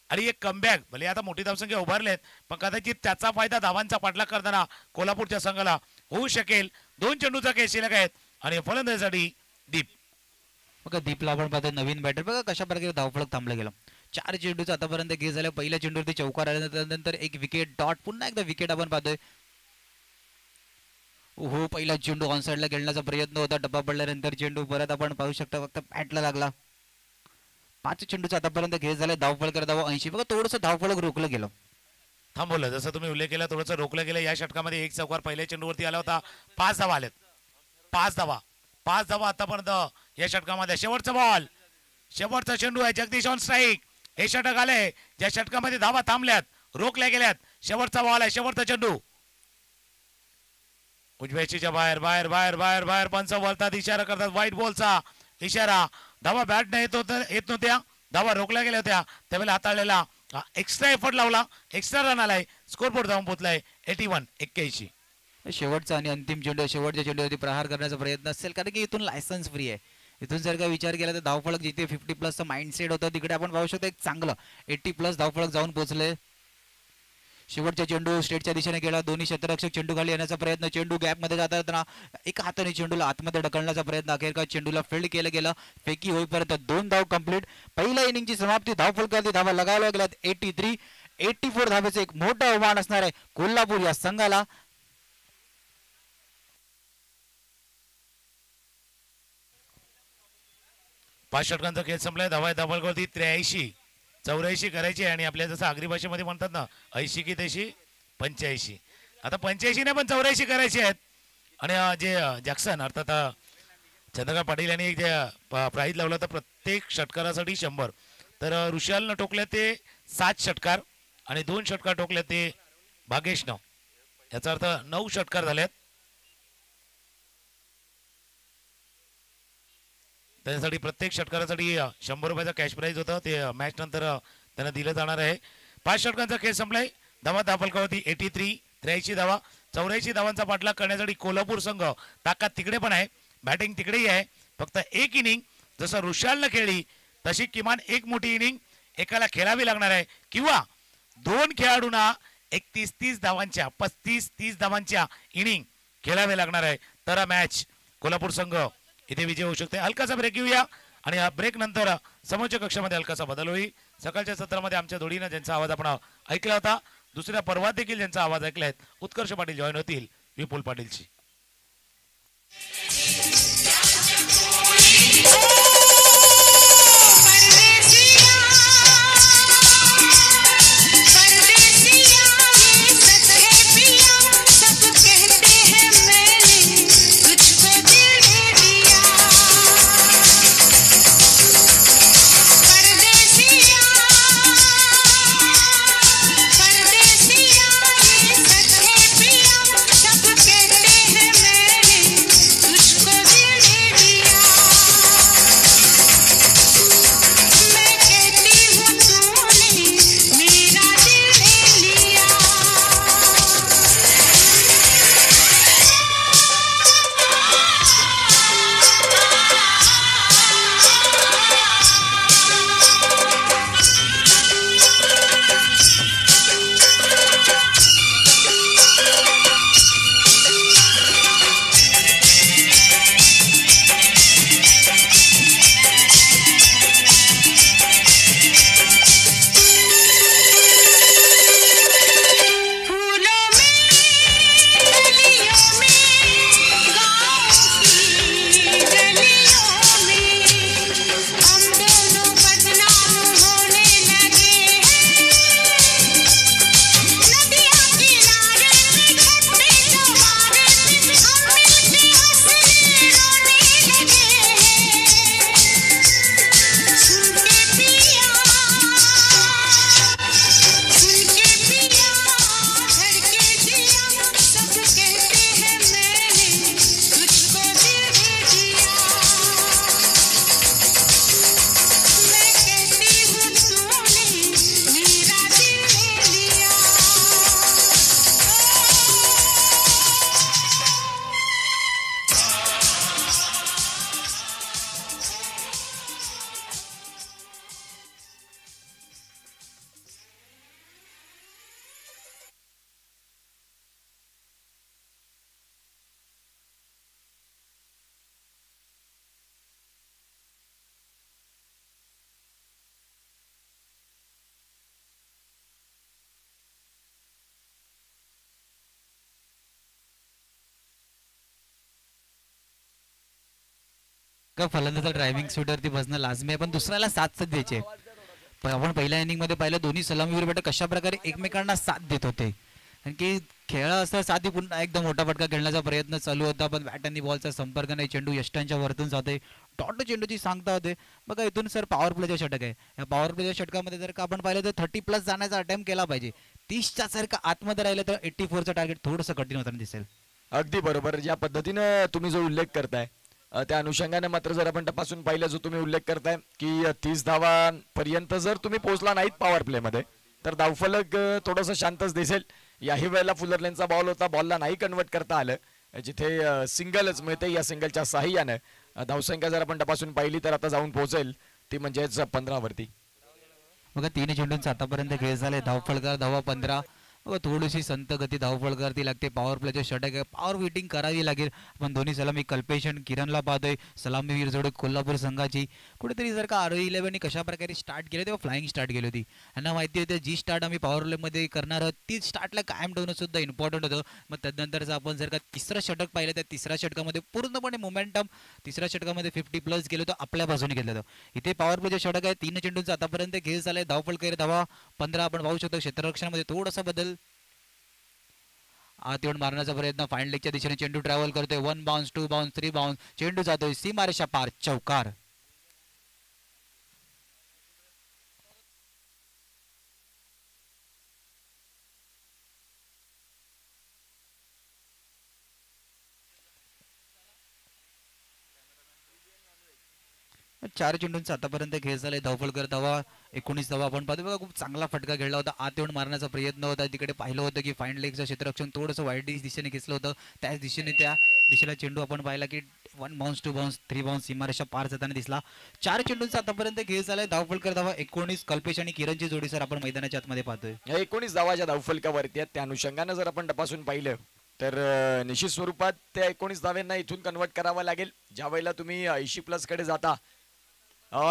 [SPEAKER 2] आणि एक कमबॅक भले आता मोठी धावसंख्या उभारलेत, पण कदाचित त्याचा फायदा धावांचा पाठलाग करताना कोल्हापूरच्या संघाला होऊ शकेल. 2 चेंडूचा खेळ शिल्लक आहेत आणि फलंदाजीसाठी दीप.
[SPEAKER 1] बघा दीपला आपण पाहतोय, नवीन बॅटर. बघा कशा प्रकारे धावफलक थांबलं गेलं. 4 चेंडूचा आतापर्यंत खेळ झाला. पहिल्या चेंडूवरती चौकार आल्यानंतर एक विकेट डॉट, पुन्हा एकदा विकेट आपण पाहतोय. हो, पहिला चेंडू ऑन साइडला खेळण्याचा प्रयत्न होता, डब्बा पडल्यानंतर चेंडू परत आपण पाहू शकता फक्त बॅटला लागला. 5 चेंडूचा आतापर्यंत खेळ झाला. धावफलक धावा 80. बघा थोडंसं धावफलक रोखलं गेलं,
[SPEAKER 2] थांबवलं. जसं तुम्ही उल्लेख केला, थोडंसं रोखलं गेलं. या षटकामध्ये एक चौकार पहिल्या चेंडूवरती आला होता. 5 धावा आलेत. 5 धावा आतापर्यंत या षटकामध्ये. शेवटचा बॉल, शेवटचा चेंडू आहे. Jagdish on strike. हे षटक आले ज्या षटकामध्ये धावा थांबल्यात, रोखल्या गेल्यात. शेवटचा बॉल आहे, शेवटचा चेंडू. उजव्याच्या बाहेर पंच वळतात, इशारा करतात, व्हाईट बॉलचा इशारा. धावा बॅट नाही येत नव्हत्या, धावा रोखल्या गेल्या होत्या. त्यावेळेला हाताळलेला एक्स्ट्रा एफर्ट लावला, एक्स्ट्रा रन आलाय. स्कोरबोर्ड जाऊन पोहोचलाय 81.
[SPEAKER 1] शेवटचा आणि अंतिम चेंडू. शेवटच्या चेंडूवरती प्रहार करण्याचा प्रयत्न असेल, कारण की इथून लायसन्स फ्री आहे. इथून जर का विचार केला तर धावफलक जिथे 50+ माइंडसेट होतं, तिकडे आपण पाहू शकतो एक चांगलं 80+ धावफलक जाऊन पोहोचले. शेवटचा चेंडू स्ट्रेटच्या दिशेने गेला. दोन्ही क्षेत्ररक्षक चेंडू खाली येण्याचा प्रयत्न. चेंडू गॅप मध्ये जाताना एका हाताने चेंडूला आतमध्ये ढकलण्याचा प्रयत्न. अखेरकार चेंडूला फील्ड केलं गेलं. फेकी होईपर्यंत 2 धाव कंप्लीट. पहिल्या इनिंगची समाप्ती. धावफलकावरती धावा लगावल्या गेल्यात 83. 84 धावेचं एक मोठं आव्हान असणार आहे कोल्हापूर या संघाला.
[SPEAKER 2] पाच षटकांचा खेळ संपलाय. धावा धावफलकावरती 83. 84 करायची आणि आपल्या जसं आगरी भाषेमध्ये म्हणतात ना, 80 की तशी 85. आता 85 नाही पण 84 करायचे आहेत. आणि जे जॅक्सन अर्थात चंद्रकांत पाटील यांनी एक जे प्राईज लावला तर प्रत्येक षटकारासाठी 100. तर ऋषालनं टोकल्या ते 7 षटकार आणि 2 षटकार टोकल्या ते भागेशनं. याचा अर्थ 9 षटकार झालेत. त्यासाठी प्रत्येक षटकारासाठी 100 रुपयाचा कॅश प्राईज होतं, ते मॅच नंतर त्यांना दिलं जाणार आहे. 5 षटकांचा खेळ संपलाय. धावा धावफलकावरती 83. 83 धावा. 84 धावांचा पाठलाग करण्यासाठी कोल्हापूर संघ ताकद तिकडे पण आहे, बॅटिंग तिकडेही आहे. फक्त एक इनिंग जसं ऋषालनं खेळली तशी किमान एक मोठी इनिंग एकाला खेळावी लागणार आहे, किंवा 2 खेळाडूंना 31-30 धावांच्या 35-30 धावांच्या इनिंग खेळावे लागणार आहे. तर मॅच कोल्हापूर संघ इथे विजय होऊ शकते. हलकासा ब्रेक घेऊया आणि ब्रेक नंतर समोरच्या कक्षामध्ये हलकासा बदल होईल. सकाळच्या सत्रामध्ये आमच्या जोडीनं ज्यांचा आवाज आपण ऐकला होता, दुसऱ्या पर्वात देखील ज्यांचा आवाज ऐकला आहे, उत्कर्ष पाटील जॉईन होतील विपुल पाटीलची.
[SPEAKER 1] का फलंदाचा ड्रायव्हिंग सीटवरती बसणं लाजमी आहे, पण दुसऱ्याला साथ द्यायचे. आपण पहिल्या इनिंग मध्ये पाहिलं दोन्ही सलामीवीर बेटा कशा प्रकारे एकमेकांना साथ देत होते. कारण की खेळ असं साधी पुन्हा एकदम मोठा फटका खेळण्याचा प्रयत्न चालू होता, पण बॅट आणि बॉलचा संपर्क नाही. चेंडू यष्टांच्या वरतून जाते, डॉट चेंडूची सांगता होते. बघा इथून सर पॉवर प्लेचा षटक आहे. या पॉवर प्लेच्या षटकामध्ये जर का आपण पाहिलं तर 30+ जाण्याचा अटेम्प्ट केला पाहिजे. 30च्या जर का आतमध्ये राहिलं तर 84चं टार्गेट थोडंसं कठीण होताना दिसेल.
[SPEAKER 4] अगदी बरोबर. ज्या पद्धतीनं तुम्ही जो उल्लेख करताय त्या अनुषंगाने मात्र जर आपण तपासून पाहिलं, जो तुम्ही उल्लेख करताय की 30 धावांपर्यंत जर तुम्ही पोहोचला नाहीत पॉवर प्ले मध्ये तर धावफलक थोडंसं शांतच दिसेल. याही वेळेला फुलरलेनचा बॉल होता, बॉलला नाही कन्वर्ट करता आलं, जिथे सिंगलच मिळते. या सिंगलच्या साहाय्यानं धावसंख्या जर आपण तपासून पाहिली तर आता जाऊन पोहोचेल ती म्हणजेच 15 वरती.
[SPEAKER 1] बघा 3 चेंडूंचा आतापर्यंत खेळ झालाय. धावफलकार धावा 15. थोडीशी संत गती धावपळ करती लागते. पॉवर प्लेचे षटक आहे, पॉवर विटिंग करावी लागेल. पण दोन्ही सलामी कल्पेश आणि किरणला पाहतोय. सलामीवीर जोडे कोल्हापूर संघाची कुठेतरी जर का RO11 कशा प्रकारे स्टार्ट केले तेव्हा फ्लाइंग स्टार्ट केली होती. यांना माहिती होतं जी स्टार्ट आम्ही पॉवर प्लेमध्ये करणार आहोत तीच स्टार्टला कायम ठेवणं सुद्धा इम्पॉर्टंट होतं. मग त्यानंतरचं आपण जर का तिसरं षटक पाहिलं त्या तिसऱ्या षटकामध्ये पूर्णपणे मोमेंटम तिसऱ्या षटकामध्ये 50+ गेलो तर आपल्या बाजूने घेतलं होतं. इथे पॉवर प्लेचे षटक आहे. 3 चेंडूंचा आतापर्यंत खेळ झालाय. धावपळ करे धावा 15 आपण पाहू शकतो. क्षेत्ररक्षणामध्ये थोडासा बदल. आत येऊन मारण्याचा प्रयत्न फाईन लेगच्या दिशेने चेंडू ट्रॅव्हल करतोय. 1 बाउन्स 2 बाउन्स 3 बाउन्स चेंडू जातोय सीमारेषा पार, चौकार. चार चेंडूंचा आतापर्यंत खेळ झालाय. धावफलकर धावा 19 धावा आपण पाहतो. बघा खूप चांगला फटका खेळला होता. आत येऊन मारण्याचा प्रयत्न होता. तिकडे पाहिलं होतं की फाईन लेगचं क्षेत्ररक्षण थोडंसं वाईट दिशेने घेतलं होतं. त्याच दिशेने त्या दिशेला चेंडू आपण पाहिला की 1 बाउन्स 2 बाउन्स 3 बाउन्स सीमारेषा पार जाताना दिसला. 4 चेंडूंचा आतापर्यंत खेळ झालाय. धावफलकर धावा 19. कल्पेश आणि किरणची जोडी सर आपण मैदानाच्या आतमध्ये पाहतोय.
[SPEAKER 4] 19 धावाच्या धावफलकावरती आहेत. त्या अनुषंगानं जर आपण तपासून पाहिलं तर निश्चित स्वरूपात त्या 19 धावांना इथून कन्वर्ट करावं लागेल. ज्या वेळेला तुम्ही 80+ कडे जाता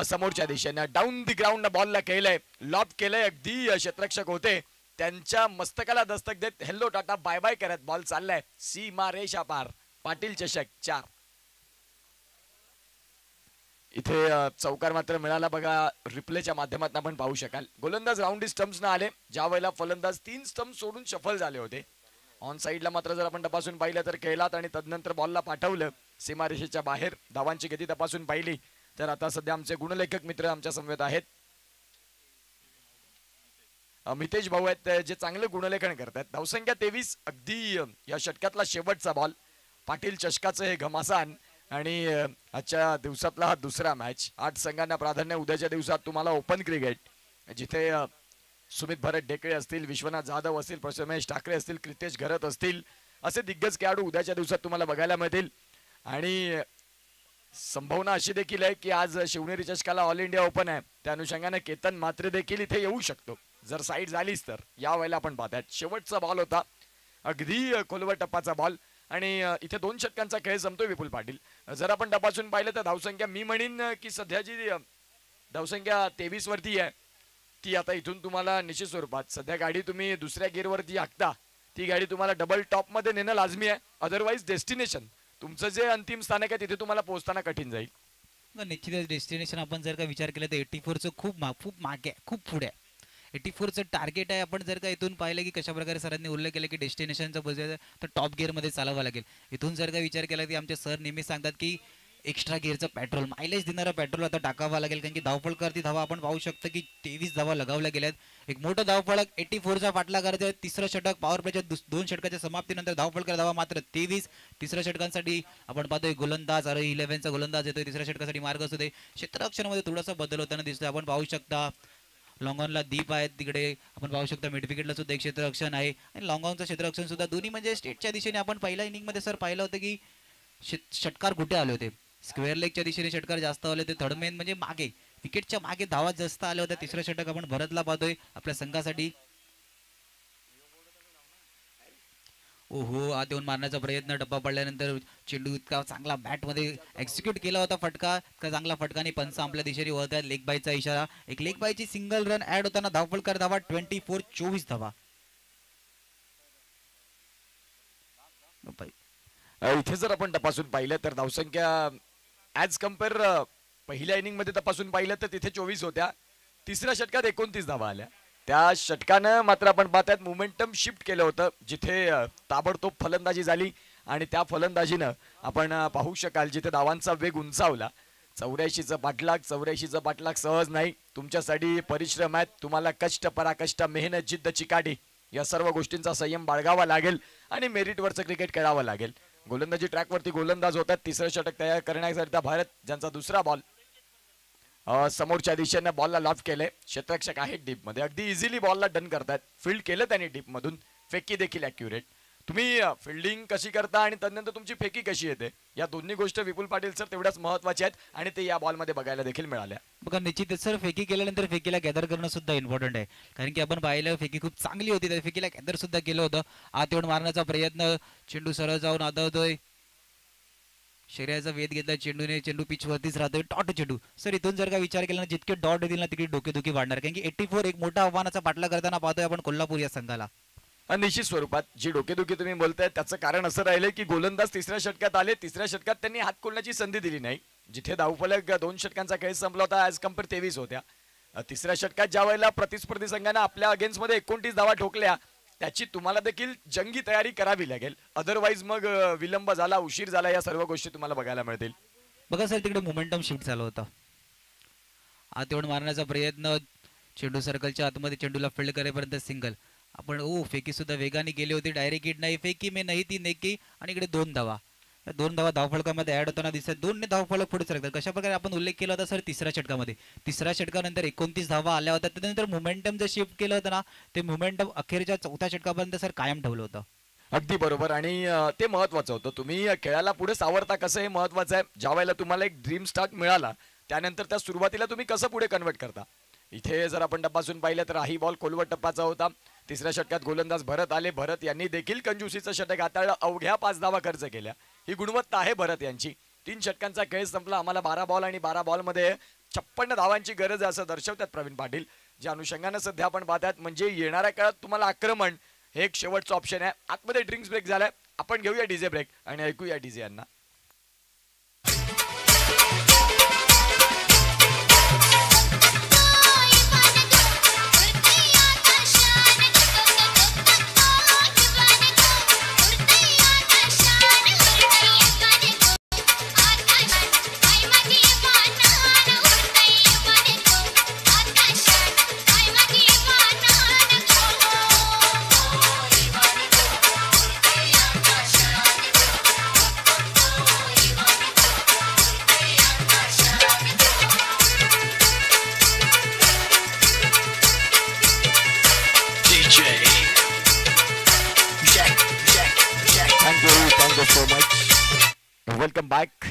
[SPEAKER 4] समोरच्या दिशेनं डाऊन दी ग्राउंड बॉलला केलंय, लॉब केलंय, अगदी क्षेत्ररक्षक होते त्यांच्या मस्तकाला दस्तक देत हेल्लो टाटा बाय बाय करत बॉल चाललाय सीमा रेषा पार. पाटील चषक 4. इथे चौकार मात्र मिळाला बघा, रिप्लेच्या माध्यमातून आपण पाहू शकाल. गोलंदाज राऊंड स्टम्प्स न आले, ज्या वेळेला फलंदाज 3 स्टम्प सोडून शफल झाले होते. ऑन साइडला मात्र जर आपण तपासून पाहिलं तर केलात आणि तदनंतर बॉलला पाठवलं सीमारेषेच्या बाहेर. धावांची गती तपासून पाहिली तर आता सध्या आमचे गुणलेखक मित्र आमच्या समवेत आहेत. मितेश भाऊ आहेत जे चांगलं गुणलेखन करतात. धावसंख्या 23. अगदी या षटकातला शेवटचा बॉल. पाटील चषकाचं हे घमासान आणि आजच्या दिवसातला हा दुसरा मॅच. 8 संघांना प्राधान्य. उद्याच्या दिवसात तुम्हाला ओपन क्रिकेट, जिथे सुमित भरत डेकळे असतील, विश्वनाथ जाधव असतील, प्रसमेश ठाकरे असतील, क्रितेश घरत असतील, असे दिग्गज खेळाडू उद्याच्या दिवसात तुम्हाला बघायला मिळतील. आणि संभावना अशी देखील आहे की आज शिवनेरी चषकाला ऑल इंडिया ओपन आहे, त्या अनुषंगाने केतन मात्रे देखील इथे येऊ शकतो जर साईड झालीच तर. या वेळेला आपण पाहतायत शेवटचा बॉल होता, अगदी खोलवर टप्पाचा बॉल आणि इथे 2 षटकांचा खेळ संपतोय विपुल पाटील. जर आपण तपासून पाहिलं तर धावसंख्या मी म्हणीन की सध्याची धावसंख्या 23 वरती आहे. ती आता इथून तुम्हाला निश्चित स्वरूपात सध्या गाडी तुम्ही दुसऱ्या गिअरवरती आखता, ती गाडी तुम्हाला डबल टॉप मध्ये नेणं लाजमी आहे. अदरवाईज डेस्टिनेशन तुमचं जे अंतिम स्थानक आहे तिथे तुम्हाला पोहोचताना कठीण जाईल.
[SPEAKER 1] निश्चितच डेस्टिनेशन आपण जर का विचार केला तर 84चं खूप मागे आहे, खूप पुढे आहे. 84चं टार्गेट आहे. आपण जर का इथून पाहिलं की कशा प्रकारे सरांनी उल्लेख केला की डेस्टिनेशनचं बजेट तर टॉप गिअरमध्ये चालवावं लागेल. इथून जर का विचार केला की आमचे सर नेहमी सांगतात की एक्स्ट्रा गिअरचं पेट्रोल, मायलेज देणारं पेट्रोल आता टाकावं लागेल, कारण की धावपळकरती धावा आपण पाहू शकतो की 23 धावा लगावल्या गेल्यात. एक मोठं धावफलक 84चा पाठला करायचा. तिसरं षटक पॉवर प्लेच्या 2 षटकाच्या समाप्तीनंतर धावफलकर धावा मात्र 23. तिसऱ्या षटकांसाठी आपण पाहतोय गोलंदाज 11चा गोलंदाज येतोय. तिसऱ्या षटकासाठी मार्ग असू दे. क्षेत्ररक्षणामध्ये थोडासा बदल होताना दिसतोय. आपण पाहू शकता लॉंगॉनला दीप आहेत, तिकडे आपण पाहू शकता मिड विकेटला सुद्धा एक क्षेत्ररक्षण आहे आणि लॉंगॉनचं क्षेत्ररक्षण सुद्धा दोन्ही म्हणजे स्टेटच्या दिशेने. आपण पहिल्या इनिंगमध्ये सर पाहिलं होतं की षटकार कुठे आले होते, स्क्वेअर लेगच्या दिशेने षटकार जास्त आले होते. थर्ड मेन म्हणजे मागे विकेटच्या मागे धावा जास्त आल्या होत्या. तिसरं षटक आपण भरतला पाहतोय आपल्या संघासाठी. ओहो, आत येऊन मारण्याचा प्रयत्न, टप्पा पडल्यानंतर चेंडू इतका चांगला बॅटमध्ये एक्झिक्यूट केला होता. फटका इतका चांगला फटकाने पंच आपल्या दिशेने वळत आहेत. लेग बायचा इशारा. एक लेग बायची सिंगल रन ऍड होताना धावफलकर धावा 24 धावा.
[SPEAKER 4] इथे जर आपण तपासून पाहिलं तर धावसंख्या ऍज कम्पेअर पहिल्या इनिंग मध्ये तपासून पाहिलं तर तिथे 24 होत्या. तिसऱ्या षटकात 29 धावा आल्या. त्या षटकानं मात्र आपण पाहतात मोमेंटम शिफ्ट केलं होतं, जिथे ताबडतोब फलंदाजी झाली आणि त्या फलंदाजीनं आपण पाहू शकाल जिथे धावांचा वेग उंचावला. 84चं पाठलाग सहज नाही. तुमच्यासाठी परिश्रम आहेत. तुम्हाला कष्ट, पराकष्ट, मेहनत, जिद्द, चिकाटी या सर्व गोष्टींचा संयम बाळगावा लागेल आणि मेरिटवरचं क्रिकेट खेळावं लागेल. गोलंदाजी ट्रॅकवरती गोलंदाज होतात. तिसरं षटक तयार करण्याकरिता भारत, ज्यांचा दुसरा बॉल समोरच्या दिशेने बॉलला लॉफ केलंय. क्षेत्ररक्षक आहेत डीप मध्ये, अगदी इझिली बॉलला डन करतात. फील्ड केलं त्यांनी डीप मधून. फेकी देखील ॲक्युरेट. तुम्ही फिल्डिंग कशी करता आणि त्यानंतर तुमची फेकी कशी येते, या दोन्ही गोष्टी विपुल पाटील सर तेवढ्याच महत्वाच्या आहेत आणि ते या बॉलमध्ये बघायला देखील मिळाल्या.
[SPEAKER 1] बघा निश्चितच सर फेकी केल्यानंतर फेकीला गॅदर करणं सुद्धा इम्पॉर्टंट आहे, कारण की आपण पाहिलं फेकी खूप चांगली होती, त्या फेकीला गॅदर सुद्धा केलं होतं. आत येऊन मारण्याचा प्रयत्न, चेंडू सरळ जाऊन आदळतोय. शरीराचा वेध घेतला चेंडूने. चेंडू पिच वरतीच राहतोय. डॉट चेंडू. सर इथून जर का विचार केला ना, जितके डॉट येतील ना तितकी डोकेदुखी वाढणार, कारण की 84 एक मोठा आव्हानाचा पाठला करताना पाहतोय आपण कोल्हापूर या संघाला.
[SPEAKER 4] निश्चित स्वरूपात जी डोकेदुखी तुम्ही बोलताय त्याचं कारण असं राहिलं की गोलंदाज तिसऱ्या षटकात आले. तिसऱ्या षटकात त्यांनी हात खोलण्याची संधी दिली नाही. जिथे धावफलक 2 षटकांचा खेळ संपला होता, ॲज कम्पेअर 23 होत्या. तिसऱ्या षटकात ज्या वेळेला प्रतिस्पर्धी संघानं आपल्या अगेन्स्ट मध्ये 29 धावा ठोकल्या, त्याची तुम्हाला देखील जंगी तयारी करावी लागेल. अदरवाईज मग विलंब झाला, उशीर झाला, या सर्व गोष्टी तुम्हाला बघायला मिळतील.
[SPEAKER 1] बघा सर तिकडे मोमेंटम शिफ्ट झालं होतं. आत येऊन मारण्याचा प्रयत्न, चेंडू सर्कलच्या आतमध्ये, चेंडूला फील्ड करेपर्यंत सिंगल. आपण फेकी सुद्धा वेगाने गेली होती. डायरेक्ट हिट नाही, फेकी में नाही ती नेकी. आणि इकडे 2 धावा. 2 धावा धावफलकामध्ये ऍड होताना दिसतात. 2 धावफलक पुढे सरकतात. कशा प्रकारे आपण उल्लेख केला होता सर तिसऱ्या षटकामध्ये. तिसऱ्या षटकानंतर 29 धावा आल्या होत्या. त्यानंतर मोमेंटम जे शिफ्ट केलं होतं ना, ते मोमेंटम अखेरच्या 4थ्या षटकापर्यंत सर कायम ठेवलं होतं.
[SPEAKER 4] अगदी बरोबर. आणि ते महत्वाचं होतं. तुम्ही खेळाला पुढे सावरता कसं हे महत्वाचं आहे. ज्या वेळेला तुम्हाला एक ड्रीम स्टार्ट मिळाला, त्यानंतर त्या सुरुवातीला तुम्ही कसं पुढे कन्वर्ट करता. इथे जर आपण टप्पासून पाहिलं तर ही बॉल खोलवर टप्पाचा होता. तिसऱ्या षटकात गोलंदाज भरत आले. भरत यांनी देखील कंजूसीचं षटक हाताळलं. अवघ्या 5 धावा खर्च केल्या. ही गुणवत्ता आहे भरत यांची. 3 षटकांचा खेळ संपला. आम्हाला 12 बॉल आणि 12 बॉलमध्ये 56 धावांची गरज आहे असं दर्शवतात प्रवीण पाटील. ज्या अनुषंगानं सध्या आपण पाहतात म्हणजे येणाऱ्या काळात तुम्हाला आक्रमण हे एक शेवटचं ऑप्शन आहे. आतमध्ये ड्रिंक्स ब्रेक झालाय, आपण घेऊया डीजे ब्रेक आणि ऐकूया डीजे यांना. Welcome back.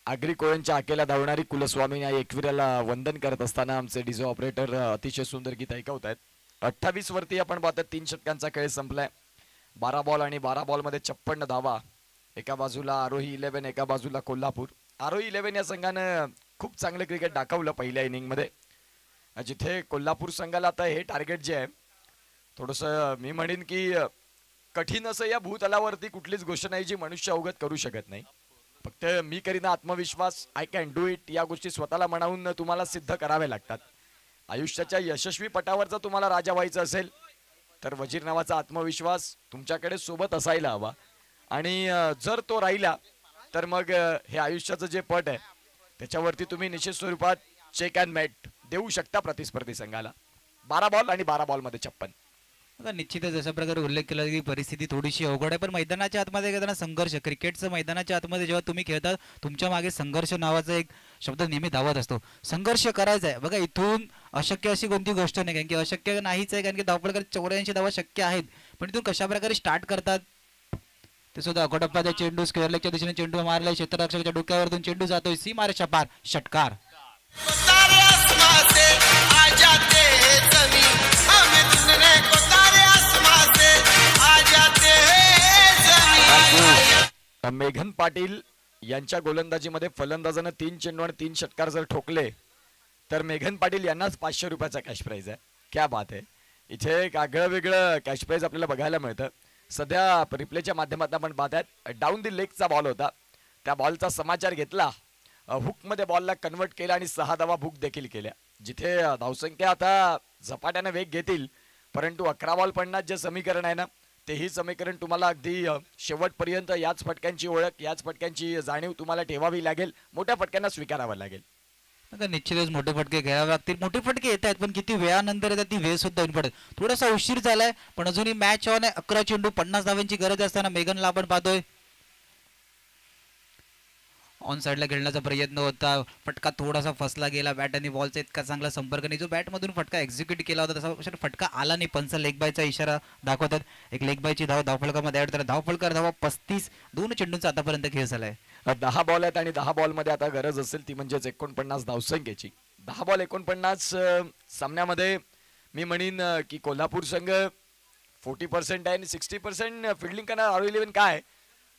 [SPEAKER 4] आगरी कोळ्यांच्या आकेला धावणारी कुलस्वामी या एकविराला वंदन करत असताना आमचे डीजे ऑपरेटर अतिशय सुंदर गीत ऐकवत आहेत. 28 वरती आपण पाहतात 3 षटकांचा खेळ संपलाय. 12 बॉल आणि 12 बॉल मध्ये 56 धावा. एका बाजूला आरोही 11, एका बाजूला कोल्हापूर. आरोही 11 या संघानं खूप चांगलं क्रिकेट दाखवलं पहिल्या इनिंग मध्ये, जिथे कोल्हापूर संघाला आता हे टार्गेट जे आहे थोडंसं मी म्हणेन की कठीण असं या भूतलावरती कुठलीच गोष्ट नाही जी मनुष्य अवगत करू शकत नाही. फक्त मी करीन आत्मविश्वास, आय कॅन डू इट, या गोष्टी स्वतःला म्हणावून तुम्हाला सिद्ध कराव्या लागतात. आयुष्याच्या यशस्वी पटावर जर तुम्हाला राजा व्हायचं असेल तर वजीर नावाचा आत्मविश्वास तुमच्याकडे सोबत असायला हवा. आणि जर तो राहिला तर मग हे आयुष्याचं जे पट आहे त्याच्यावरती तुम्ही निश्चित स्वरूपात चेक अँड मॅट देऊ शकता प्रतिस्पर्धी संघाला. 12 बॉल आणि 12 बॉल मध्ये 56.
[SPEAKER 1] आता निश्चितच जशा प्रकारे उल्लेख केला की परिस्थिती थोडीशी अवघड आहे, पण मैदानाच्या आतमध्ये खेळताना संघर्ष, क्रिकेटचं मैदानाच्या आतमध्ये जेव्हा तुम्ही खेळता तुमच्या मागे संघर्ष नावाचा एक शब्द नेहमी धावत असतो. संघर्ष करायचा आहे बघा. इथून अशक्य अशी कोणती गोष्ट नाही, कारण की अशक्य नाहीच आहे, कारण की धावपळ 84 धावा शक्य आहेत. पण इथून कशा प्रकारे स्टार्ट करतात ते सुद्धा. अकोटप्पाच्या चेंडू स्क्वेअर लेगच्या दिशेने चेंडू मारलाय, क्षेत्ररक्षकाच्या डोक्यावरतून चेंडू जातोय, सीमारेषा पार, षटकार.
[SPEAKER 4] मेघन पाटील यांच्या गोलंदाजीमध्ये फलंदाजानं 3 चेंडू आणि 3 षटकार जर ठोकले तर मेघन पाटील यांनाच 500 रुपयाचा कॅश प्राइज आहे. क्या बात आहे. इथे एक आगळं वेगळं कॅश प्राइज आपल्याला बघायला मिळतं. सध्या रिप्लेच्या माध्यमातून आपण पाहतात डाऊन दी लेगचा बॉल होता, त्या बॉलचा समाचार घेतला, हुकमध्ये बॉलला कन्वर्ट केला आणि 6 धावा हुक देखील केल्या. जिथे धावसंख्या आता झपाट्याने वेग घेतील, परंतु 11 बॉल 50 जे समीकरण आहे ना तेही समीकरण तुम्हाला अगदी शेवटपर्यंत याच फटक्यांची ओळख, याच फटक्यांची जाणीव तुम्हाला ठेवावी लागेल. मोठ्या फटक्यांना स्वीकारावं लागेल.
[SPEAKER 1] आता निश्चितच मोठे फटके घ्यावे लागतील. मोठे फटके येत आहेत पण किती वेळानंतर येतात ती वेळ सुद्धा पडत. थोडासा उशीर झालाय पण अजूनही मॅच ऑन आहे. 11 चेंडू 50 धावांची गरज असताना मेघनला आपण पाहतोय ऑन साइडला खेळण्याचा प्रयत्न होता, फटका थोडासा फसला गेला. बॅट आणि बॉलचा इतका चांगला संपर्क नाही. जो बॅटमधून फटका एक्झिक्यूट केला होता तसा फटका आला नाही. पंच लेग बायचा इशारा दाखवतात. एक लेग बायची धाव धावफलकामध्ये ऍड तर धावफलकर धावा 35. 2 चेंडूंचा आतापर्यंत खेळ झालाय.
[SPEAKER 4] 10 बॉल आहेत आणि 10 बॉल मध्ये आता गरज असेल ती म्हणजेच 49 धावसंख्येची. 10 बॉल 49 सामन्यामध्ये मी म्हणीन की कोल्हापूर संघ 40% आहे आणि 60% फिल्डिंग करणार. आरो 11 काय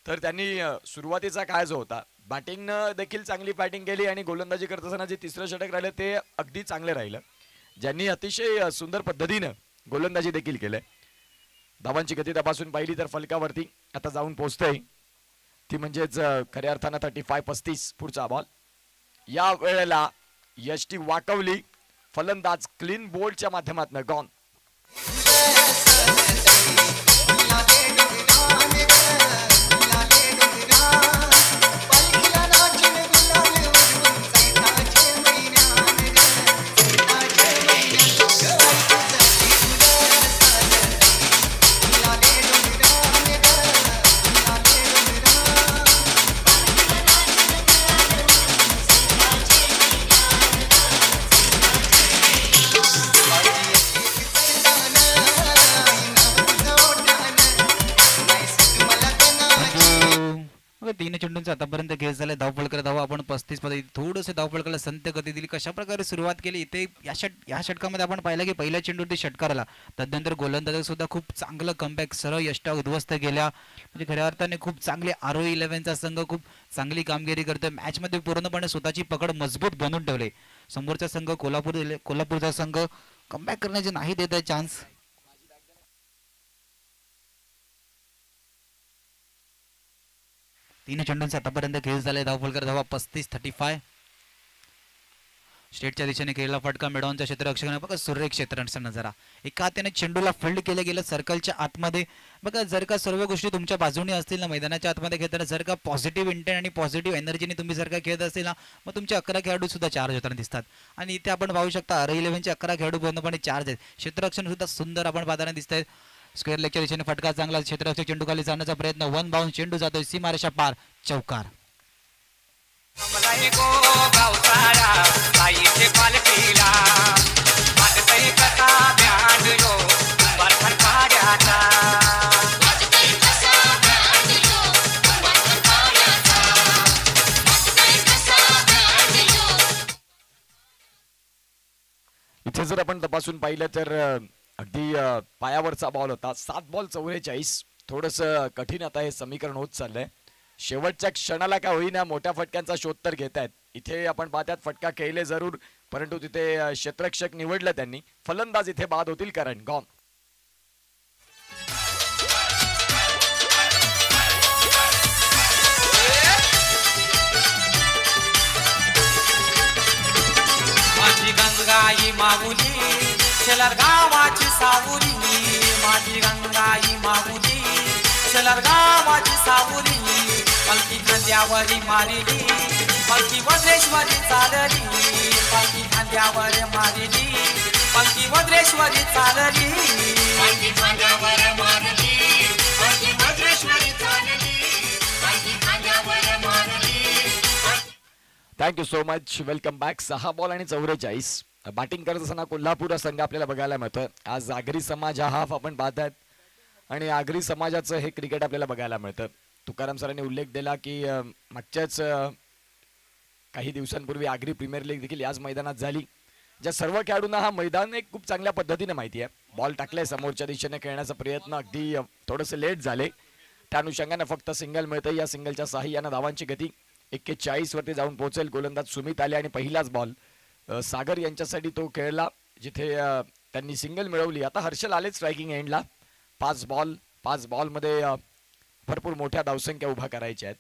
[SPEAKER 4] तर त्यांनी सुरुवातीचा काय जो होता बॅटिंगनं देखील चांगली बॅटिंग केली आणि गोलंदाजी करत असताना जे तिसरं षटक राहिलं ते अगदी चांगलं राहिलं, ज्यांनी अतिशय सुंदर पद्धतीनं गोलंदाजी देखील केलंय. धावांची गती तपासून पाहिली तर फलकावरती आता जाऊन पोहोचतंय ती म्हणजेच खऱ्या अर्थानं 35-35. पुढचा बॉल या वेळेला यष्टी वाकवली, फलंदाज क्लीन बोल्डच्या माध्यमातून गॉन.
[SPEAKER 1] 3 चेंडूंचा आतापर्यंत खेळ झाला. धावफलकर धावा आपण 35 मध्ये थोडंसं धावफलकाला संत गती दिली. कशा प्रकारे सुरुवात केली इथे या षटकामध्ये आपण पाहिलं की पहिल्या चेंडूवरती षटकार आला. त्यानंतर गोलंदाजात सुद्धा खूप चांगलं कमबॅक सरळ यष्टा उद्ध्वस्त केल्या. म्हणजे खऱ्या अर्थाने खूप चांगले RO11चा संघ खूप चांगली कामगिरी करतोय. मॅचमध्ये पूर्णपणे स्वतःची पकड मजबूत बनवून ठेवले. समोरचा संघ कोल्हापूरचा संघ कमबॅक करण्याचे नाही देत आहे चान्स. 3 चेंडूंचा आतापर्यंत खेळ झाले. धावफलकर धावा 35-35. स्टेटच्या दिशेने खेळला फटका. मेडॉनच्या क्षेत्ररक्षकाने बघा सुरेख क्षेत्ररक्षण नजारा. एका हाताने चेंडूला फिल्ड केलं गेलं सर्कलच्या आतमध्ये. बघा जर का सर्व गोष्टी तुमच्या बाजूने असतील ना मैदानाच्या आतमध्ये खेळताना, जर का पॉझिटिव्ह इंटेंट आणि पॉझिटिव्ह एनर्जीने तुम्ही जर का खेळत असेल ना, मग तुमचे 11 खेळाडू सुद्धा चार्ज होताना दिसतात. आणि इथे आपण पाहू शकता RO11चे 11 खेळाडू पूर्णपणे चार्ज आहेत. क्षेत्ररक्षण सुद्धा सुंदर आपण पाहताना दिसत आहेत. स्क्वेअर लेगच्या दिशेने फटका चांगला. क्षेत्ररक्षक चेंडू खाली जाण्याचा प्रयत्न. 1 बाउन्स चेंडू जातोय सीमारेषा पार. चौकार.
[SPEAKER 4] इथे जर आपण तपासून पाहिलं तर अगदी पायावरचा बॉल होता. 7 बॉल 44. थोडंसं कठीण आता हे समीकरण होत चाललंय. शेवटच्या क्षणाला काय होईना मोठ्या फटक्यांचा शोध तर घेत आहेत. इथे आपण पाहतात फटका खेळले जरूर, परंतु तिथे क्षेत्ररक्षक निवडलं त्यांनी. फलंदाज इथे बाद होतील कारण गॉन.
[SPEAKER 5] माझी गंगाई माऊली शेलार गावाची सावली. माझी गंगाई माऊली शेलार गावाची सावली. पलकी खांद्यावरी मारिली, पलकी वज्रेश्वरी चालली. पलकी खांद्यावर मारिली, पलकी वज्रेश्वरी चालली. पलकी खांद्यावर मारली, पलकी वज्रेश्वरी चालली. पलकी खांद्यावर मारली.
[SPEAKER 4] Thank you so much. Welcome back. 6 ball आणि 44. बॅटिंग करत असताना कोल्हापूर हा संघ आपल्याला बघायला मिळतोय. आज आगरी समाज हा हाफ आपण पाहतात आणि आगरी समाजाचं हे क्रिकेट आपल्याला बघायला मिळतं. तुकाराम सरांनी उल्लेख दिला की मागच्याच काही दिवसांपूर्वी आगरी प्रीमियर लीग देखील याच मैदानात झाली. ज्या सर्व खेळाडूंना हा मैदान एक खूप चांगल्या पद्धतीने माहिती आहे. बॉल टाकलाय समोरच्या दिशेने खेळण्याचा प्रयत्न अगदी थोडंसं लेट झाले. त्या अनुषंगाने फक्त सिंगल मिळतं. या सिंगलच्या साहाय्याने धावांची गती 41 वरती जाऊन पोहोचेल. गोलंदाज सुमित आले आणि पहिलाच बॉल सागर यांच्यासाठी तो खेळला जिथे त्यांनी सिंगल मिळवली. आता हर्षल आले स्ट्रायकिंग एंडला. 5 बॉलमध्ये भरपूर मोठ्या धावसंख्या उभा करायच्या आहेत.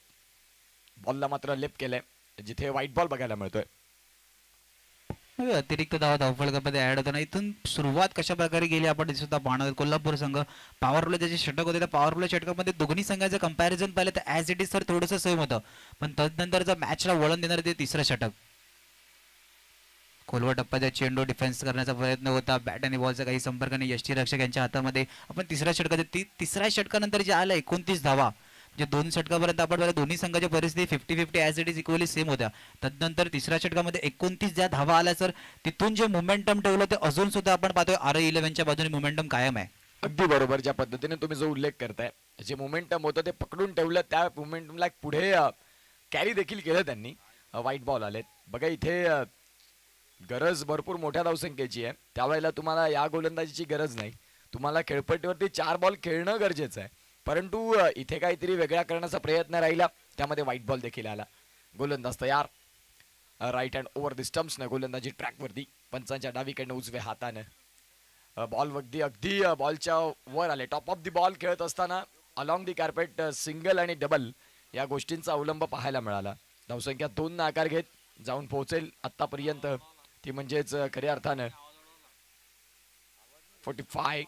[SPEAKER 4] बॉलला मात्र लेप केलंय जिथे व्हाईट बॉल बघायला मिळतोय.
[SPEAKER 1] अतिरिक्त धावफलकामध्ये ऍड होताना इथून सुरुवात कशा प्रकारे गेली आपण सुद्धा पाहणार. कोल्हापूर संघ पॉवर प्ले ज्याचे षटक होते त्या पॉवर प्ले षटकामध्ये दोन्ही संघाचं कंपॅरिझन पाहिलं तर ॲज इट इज तर थोडंसं सेम होतं, पण तदनंतर जर मॅचला वळण देणार ते तिसरं षटक. खोलवर टप्प्याचा चेंडू डिफेन्स करण्याचा प्रयत्न होता. बॅट आणि बॉलचा काही संपर्क नाही यष्टीरक्षक यांच्या हातामध्ये. आपण तिसऱ्या षटकानंतर जे आलं 29 धावा, जे 2 षटकापर्यंत आपण दोन्ही संघाच्या परिस्थिती 50-50 as it is equally same होत्या. तदनंतर तिसऱ्या षटकामध्ये 29 ज्या धावा आल्या सर, तिथून जे मोमेंटम ठेवलं ते अजून सुद्धा आपण पाहतोय RO11च्या बाजूने मोमेंटम कायम आहे.
[SPEAKER 4] अगदी बरोबर. ज्या पद्धतीने तुम्ही जो उल्लेख करताय जे मोमेंटम होतं ते पकडून ठेवलं. त्या मोमेंटमला पुढे कॅरी देखील केलं त्यांनी. व्हाईट बॉल आलेत बघा. इथे गरज भरपूर मोठ्या धावसंख्येची आहे. त्यावेळेला तुम्हाला या गोलंदाजीची गरज नाही. तुम्हाला खेळपट्टीवरती 4 बॉल खेळणं गरजेचं आहे, परंतु इथे काहीतरी वेगळा करण्याचा प्रयत्न राहिला. त्यामध्ये व्हाईट बॉल देखील आला. गोलंदाज तयार. राईट हँड ओव्हर द स्टम्प्सनं गोलंदाजी ट्रॅकवरती. पंचांच्या डावीकडनं उजव्या हातानं बॉल अगदी बॉलच्या वर आले. टॉप ऑफ द बॉल खेळत असताना अलॉंग दी कार्पेट सिंगल आणि डबल या गोष्टींचा अवलंब पाहायला मिळाला. धावसंख्या 2 आकार घेत जाऊन पोहोचेल आतापर्यंत ती म्हणजेच खऱ्या अर्थानं 45.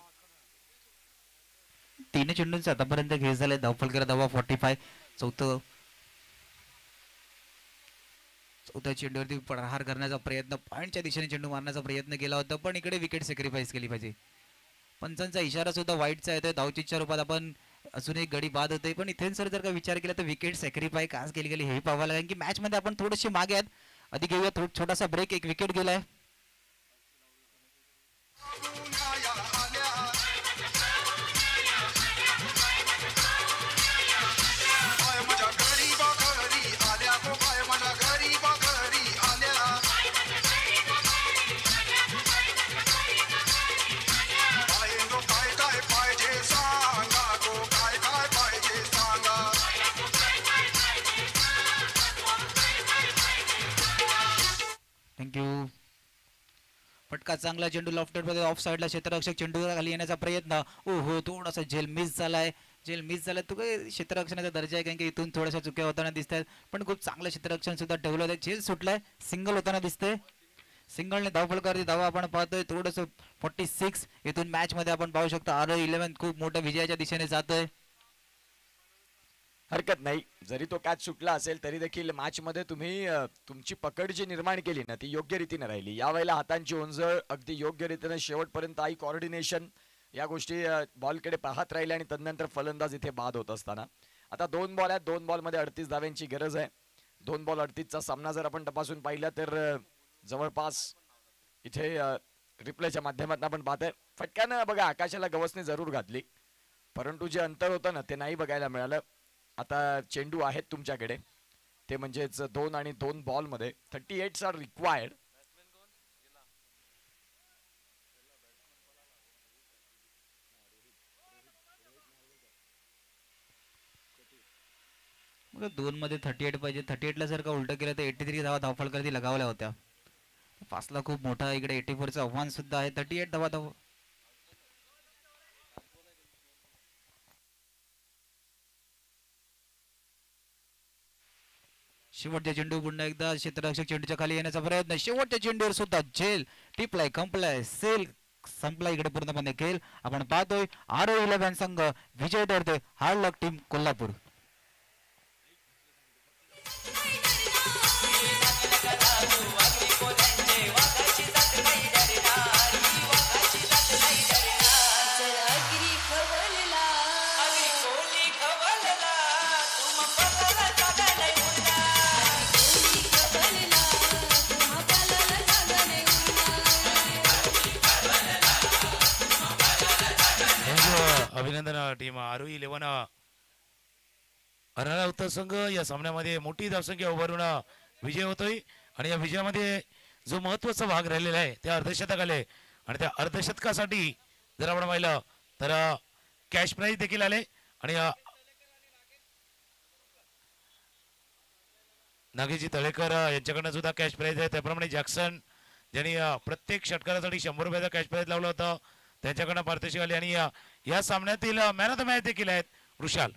[SPEAKER 1] 3 चेंडूंचे आतापर्यंत खेळ झाले. धावफलकर धावा 45. चौथ्या चेंडूवरती प्रहार करण्याचा प्रयत्न, पॉईंटच्या दिशेने चेंडू मारण्याचा प्रयत्न केला होता, पण इकडे विकेट सॅक्रिफाईस केली पाहिजे. पंचांचा इशारा सुद्धा वाईटचा येतोय. धावचीच्या रूपात आपण अजून एक गडी बाद होते, पण इथे सर जर का विचार केला तर विकेट सॅक्रिफाय काच केली गेली हे पाहावं लागेल की मॅच मध्ये आपण थोडेसे मागे आहेत. आधी घेऊया छोटासा ब्रेक. एक विकेट गेलाय. इतका चांगला चेंडू लॉफ्टेड ऑफ साईडला क्षेत्ररक्षक चेंडू खाली येण्याचा प्रयत्न. हो थोडासा झेल मिस झालाय. तो काही क्षेत्ररक्षणाचा दर्जा आहे कारण की इथून थोड्याशा चुक्या होताना दिसत आहेत पण खूप चांगलं क्षेत्ररक्षण सुद्धा ठेवलं होतं. झेल सुटलाय. सिंगल होताना दिसतंय. सिंगलने धावफलकावरती धावा आपण पाहतोय. थोडंसं 46 इथून मॅच मध्ये आपण पाहू शकतो. RO11 खूप मोठ्या विजयाच्या दिशेने जातोय.
[SPEAKER 4] हरकत नाही, जरी तो कॅच सुटला असेल तरी देखील मॅच मध्ये तुम्ही तुमची पकड जी निर्माण केली ना ती योग्य रीतीने राहिली. यावेळेला हातांची ओंजळ अगदी योग्य रीतीने शेवटपर्यंत आई कॉर्डिनेशन या गोष्टी बॉलकडे पाहत राहिले आणि तदनंतर फलंदाज इथे बाद होत असताना. आता 2 बॉल आहेत. 2 बॉलमध्ये 38 धाव्यांची गरज आहे. 2 बॉल 38चा सामना जर आपण तपासून पाहिला तर जवळपास इथे रिप्लेच्या माध्यमातून आपण पाहतोय फटक्यानं बघा आकाशाला गवसने जरूर घातली परंतु जे अंतर होतं ना ते नाही बघायला मिळालं. आता चेंडू आहेत तुमच्याकडे ते म्हणजेच 2 आणि 2 बॉल मध्ये 38 आर रिक्वायर्ड.
[SPEAKER 1] मग 2 मध्ये 38 पाहिजे. 38 ला जर का उलट केलं तर 83 धावा धावफलकावरती लगावल्या होत्या. 5 ला खूप मोठा इकडे 84चं आव्हान सुद्धा आहे. 38 धावा शेवटच्या चेंडू पुन्हा एकदा क्षेत्ररक्षक चेंडूच्या खाली येण्याचा प्रयत्न. शेवटच्या चेंडूवर सुद्धा झेल टिपलाय कंपलाय सेल संपला इकडे पूर्णपणे खेळ. आपण पाहतोय RO11 संघ विजय ठरतोय. हार्ड लक टीम कोल्हापूर.
[SPEAKER 2] अभिनंदन टीम RO11 अर्नाळा उत्तर संघ या सामन्यामध्ये मोठी धावसंख्या उभारून विजय होतोय आणि या विजयामध्ये जो महत्वाचा भाग राहिलेला आहे त्या अर्धशतक आले आणि त्या अर्धशतकासाठी जर आपण पाहिलं तर कॅश प्राइज देखील आले आणि नागेशजी तळेकर यांच्याकडनं सुद्धा कॅश प्राइज आहे. त्याप्रमाणे जॅक्सन ज्यांनी प्रत्येक षटकारासाठी 100 रुपयाचा कॅश प्राइज लावला होता त्यांच्याकडनं पारितोषिक आले आणि या सामन्यातील मॅन ऑफ द मॅच देखील आहेत वृषाल.